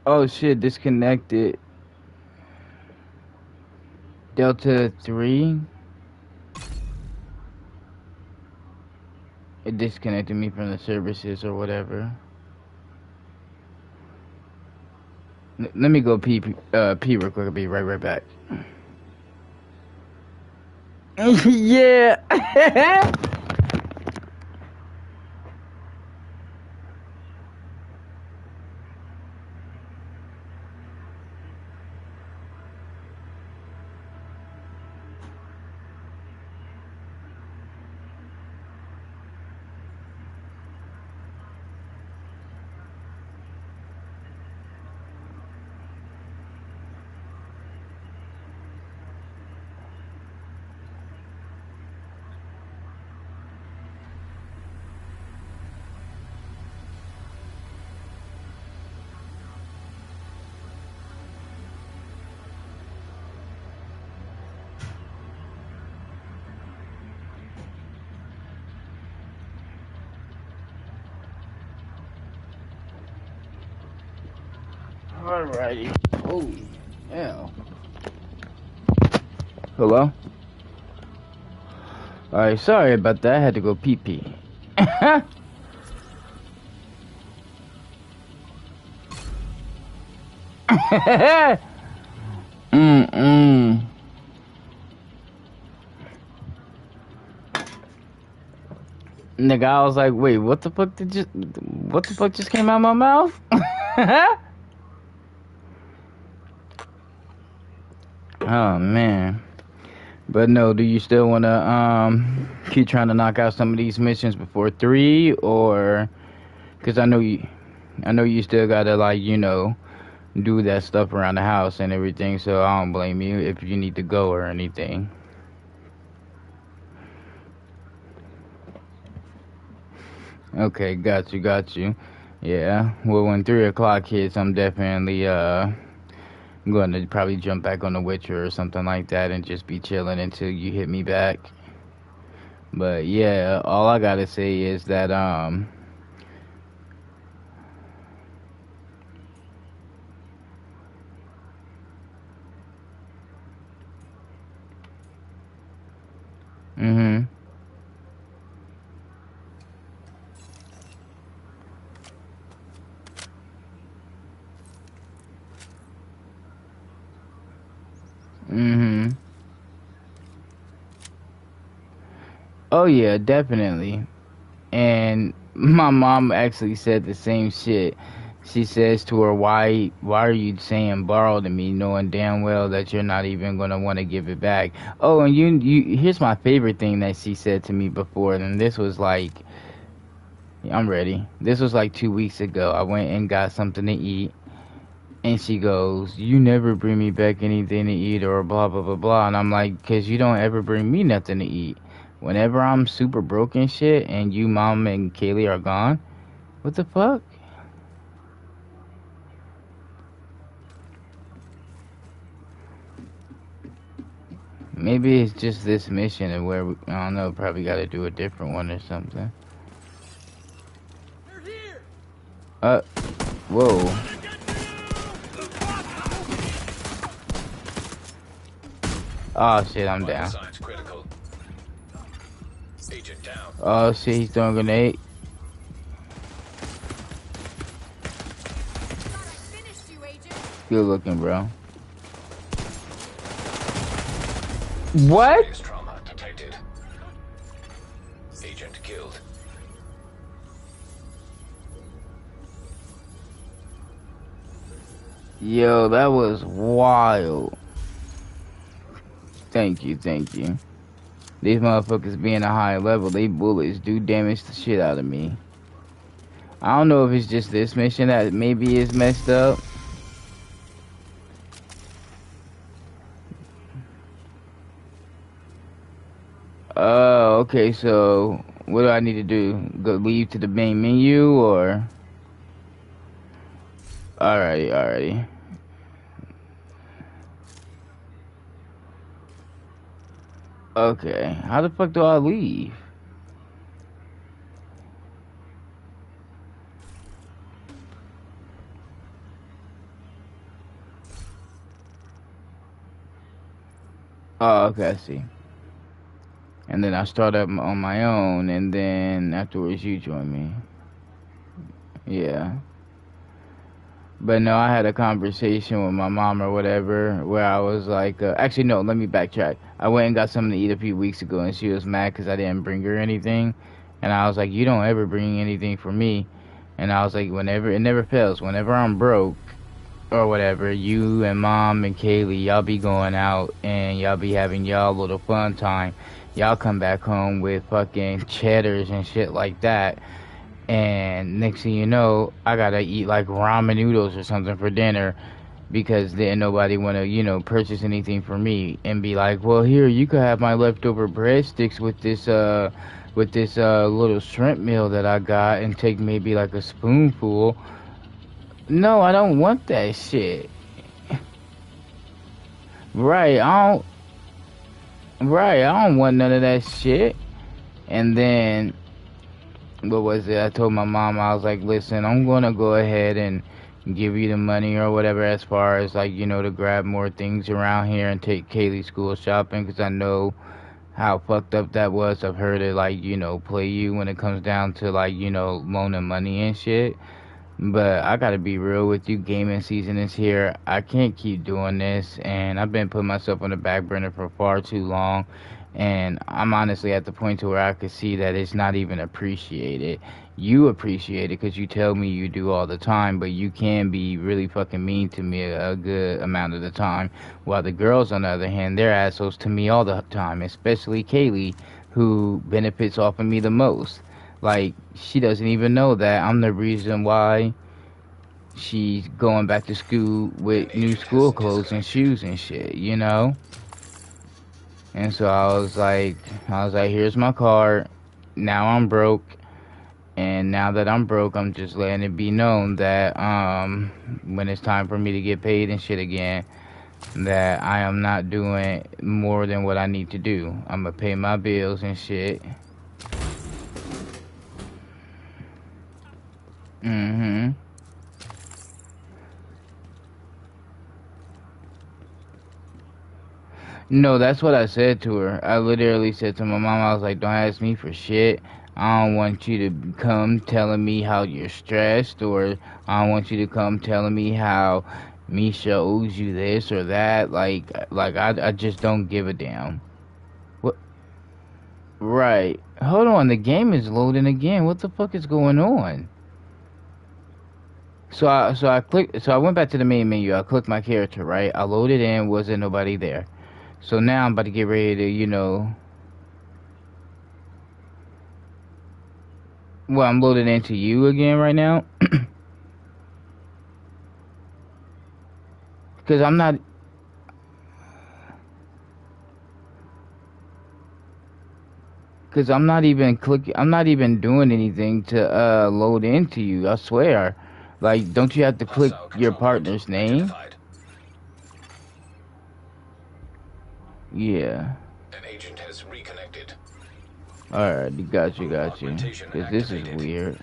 Oh shit, disconnected. Delta 3. It disconnected me from the services or whatever. Let me go pee real quick. I'll be right back. Yeah. Alrighty. Holy hell. Hello? Alright, sorry about that. I had to go pee pee. Nigga, I was like, wait, what the fuck just came out of my mouth? Oh man. But no, do you still wanna keep trying to knock out some of these missions before 3, or cause I know you still gotta, like, you know, do that stuff around the house and everything, so I don't blame you if you need to go or anything. Okay, got you. Yeah, well, when 3 o'clock hits, I'm definitely I'm going to probably jump back on The Witcher or something like that and just be chilling until you hit me back. But yeah, all I gotta say is that Oh yeah, definitely. And my mom actually said the same shit. She says to her, why are you saying borrow to me, knowing damn well that you're not even gonna want to give it back? Oh, and you here's my favorite thing that she said to me before, and this was like, I'm ready. This was like 2 weeks ago. I went and got something to eat, and she goes, you never bring me back anything to eat or blah blah blah blah. And I'm like, cause you don't ever bring me nothing to eat. Whenever I'm super broke and shit, and you, Mom, and Kaylee are gone, what the fuck? Maybe it's just this mission and where we, I don't know, probably got to do a different one or something. Whoa. Oh shit, I'm down. Oh shit, he's throwing a grenade. Good looking, bro. What? Serious trauma detected. Agent killed. Yo, that was wild. Thank you, thank you. These motherfuckers being a high level, they bullets do damage the shit out of me. I don't know if it's just this mission that maybe is messed up. Okay, so what do I need to do? Go leave to the main menu or? Alrighty. Okay, how the fuck do I leave? Oh, okay, I see. And then I start up on my own, and then afterwards you join me. Yeah. But no, I had a conversation with my mom or whatever, where I was like, actually no, let me backtrack. I went and got something to eat a few weeks ago, and she was mad because I didn't bring her anything. And I was like, you don't ever bring anything for me. And I was like, whenever, it never fails, whenever I'm broke, or whatever, you and mom and Kaylee, y'all be going out, and y'all be having y'all little fun time. Y'all come back home with fucking cheddars and shit like that. And next thing you know, I gotta eat like ramen noodles or something for dinner because then nobody wanna, you know, purchase anything for me and be like, well, here, you could have my leftover breadsticks with this little shrimp meal that I got and take maybe like a spoonful. No, I don't want that shit. Right, I don't want none of that shit. And then what was it? I told my mom, I was like, listen, I'm gonna go ahead and give you the money or whatever as far as like, you know, to grab more things around here and take Kaylee school shopping because I know how fucked up that was. I've heard it like, you know, play you when it comes down to like, you know, loaning money and shit. But I gotta be real with you, gaming season is here. I can't keep doing this, and I've been putting myself on the back burner for far too long. And I'm honestly at the point to where I could see that it's not even appreciated. You appreciate it because you tell me you do all the time, but you can be really fucking mean to me a good amount of the time. While the girls, on the other hand, they're assholes to me all the time, especially Kaylee, who benefits off of me the most. Like, she doesn't even know that I'm the reason why she's going back to school with new school clothes and shoes and shit, you know? And so I was like, here's my card. Now I'm broke. And now that I'm broke, I'm just letting it be known that when it's time for me to get paid and shit again, that I am not doing more than what I need to do. I'm gonna pay my bills and shit. Mm-hmm. No, that's what I said to her. I literally said to my mom, I was like, don't ask me for shit. I don't want you to come telling me how you're stressed, or I don't want you to come telling me how Misha owes you this or that. Like I just don't give a damn. What? Right. Hold on, the game is loading again. What the fuck is going on? So I went back to the main menu. I clicked my character, right? I loaded in, wasn't nobody there. So now I'm about to get ready to, you know... Well, I'm loading into you again right now. Because I'm not... Because I'm not even doing anything to load into you, I swear. Like, don't you have to click your partner's name? Yeah. An agent has reconnected. Alright, got you. Because this is weird.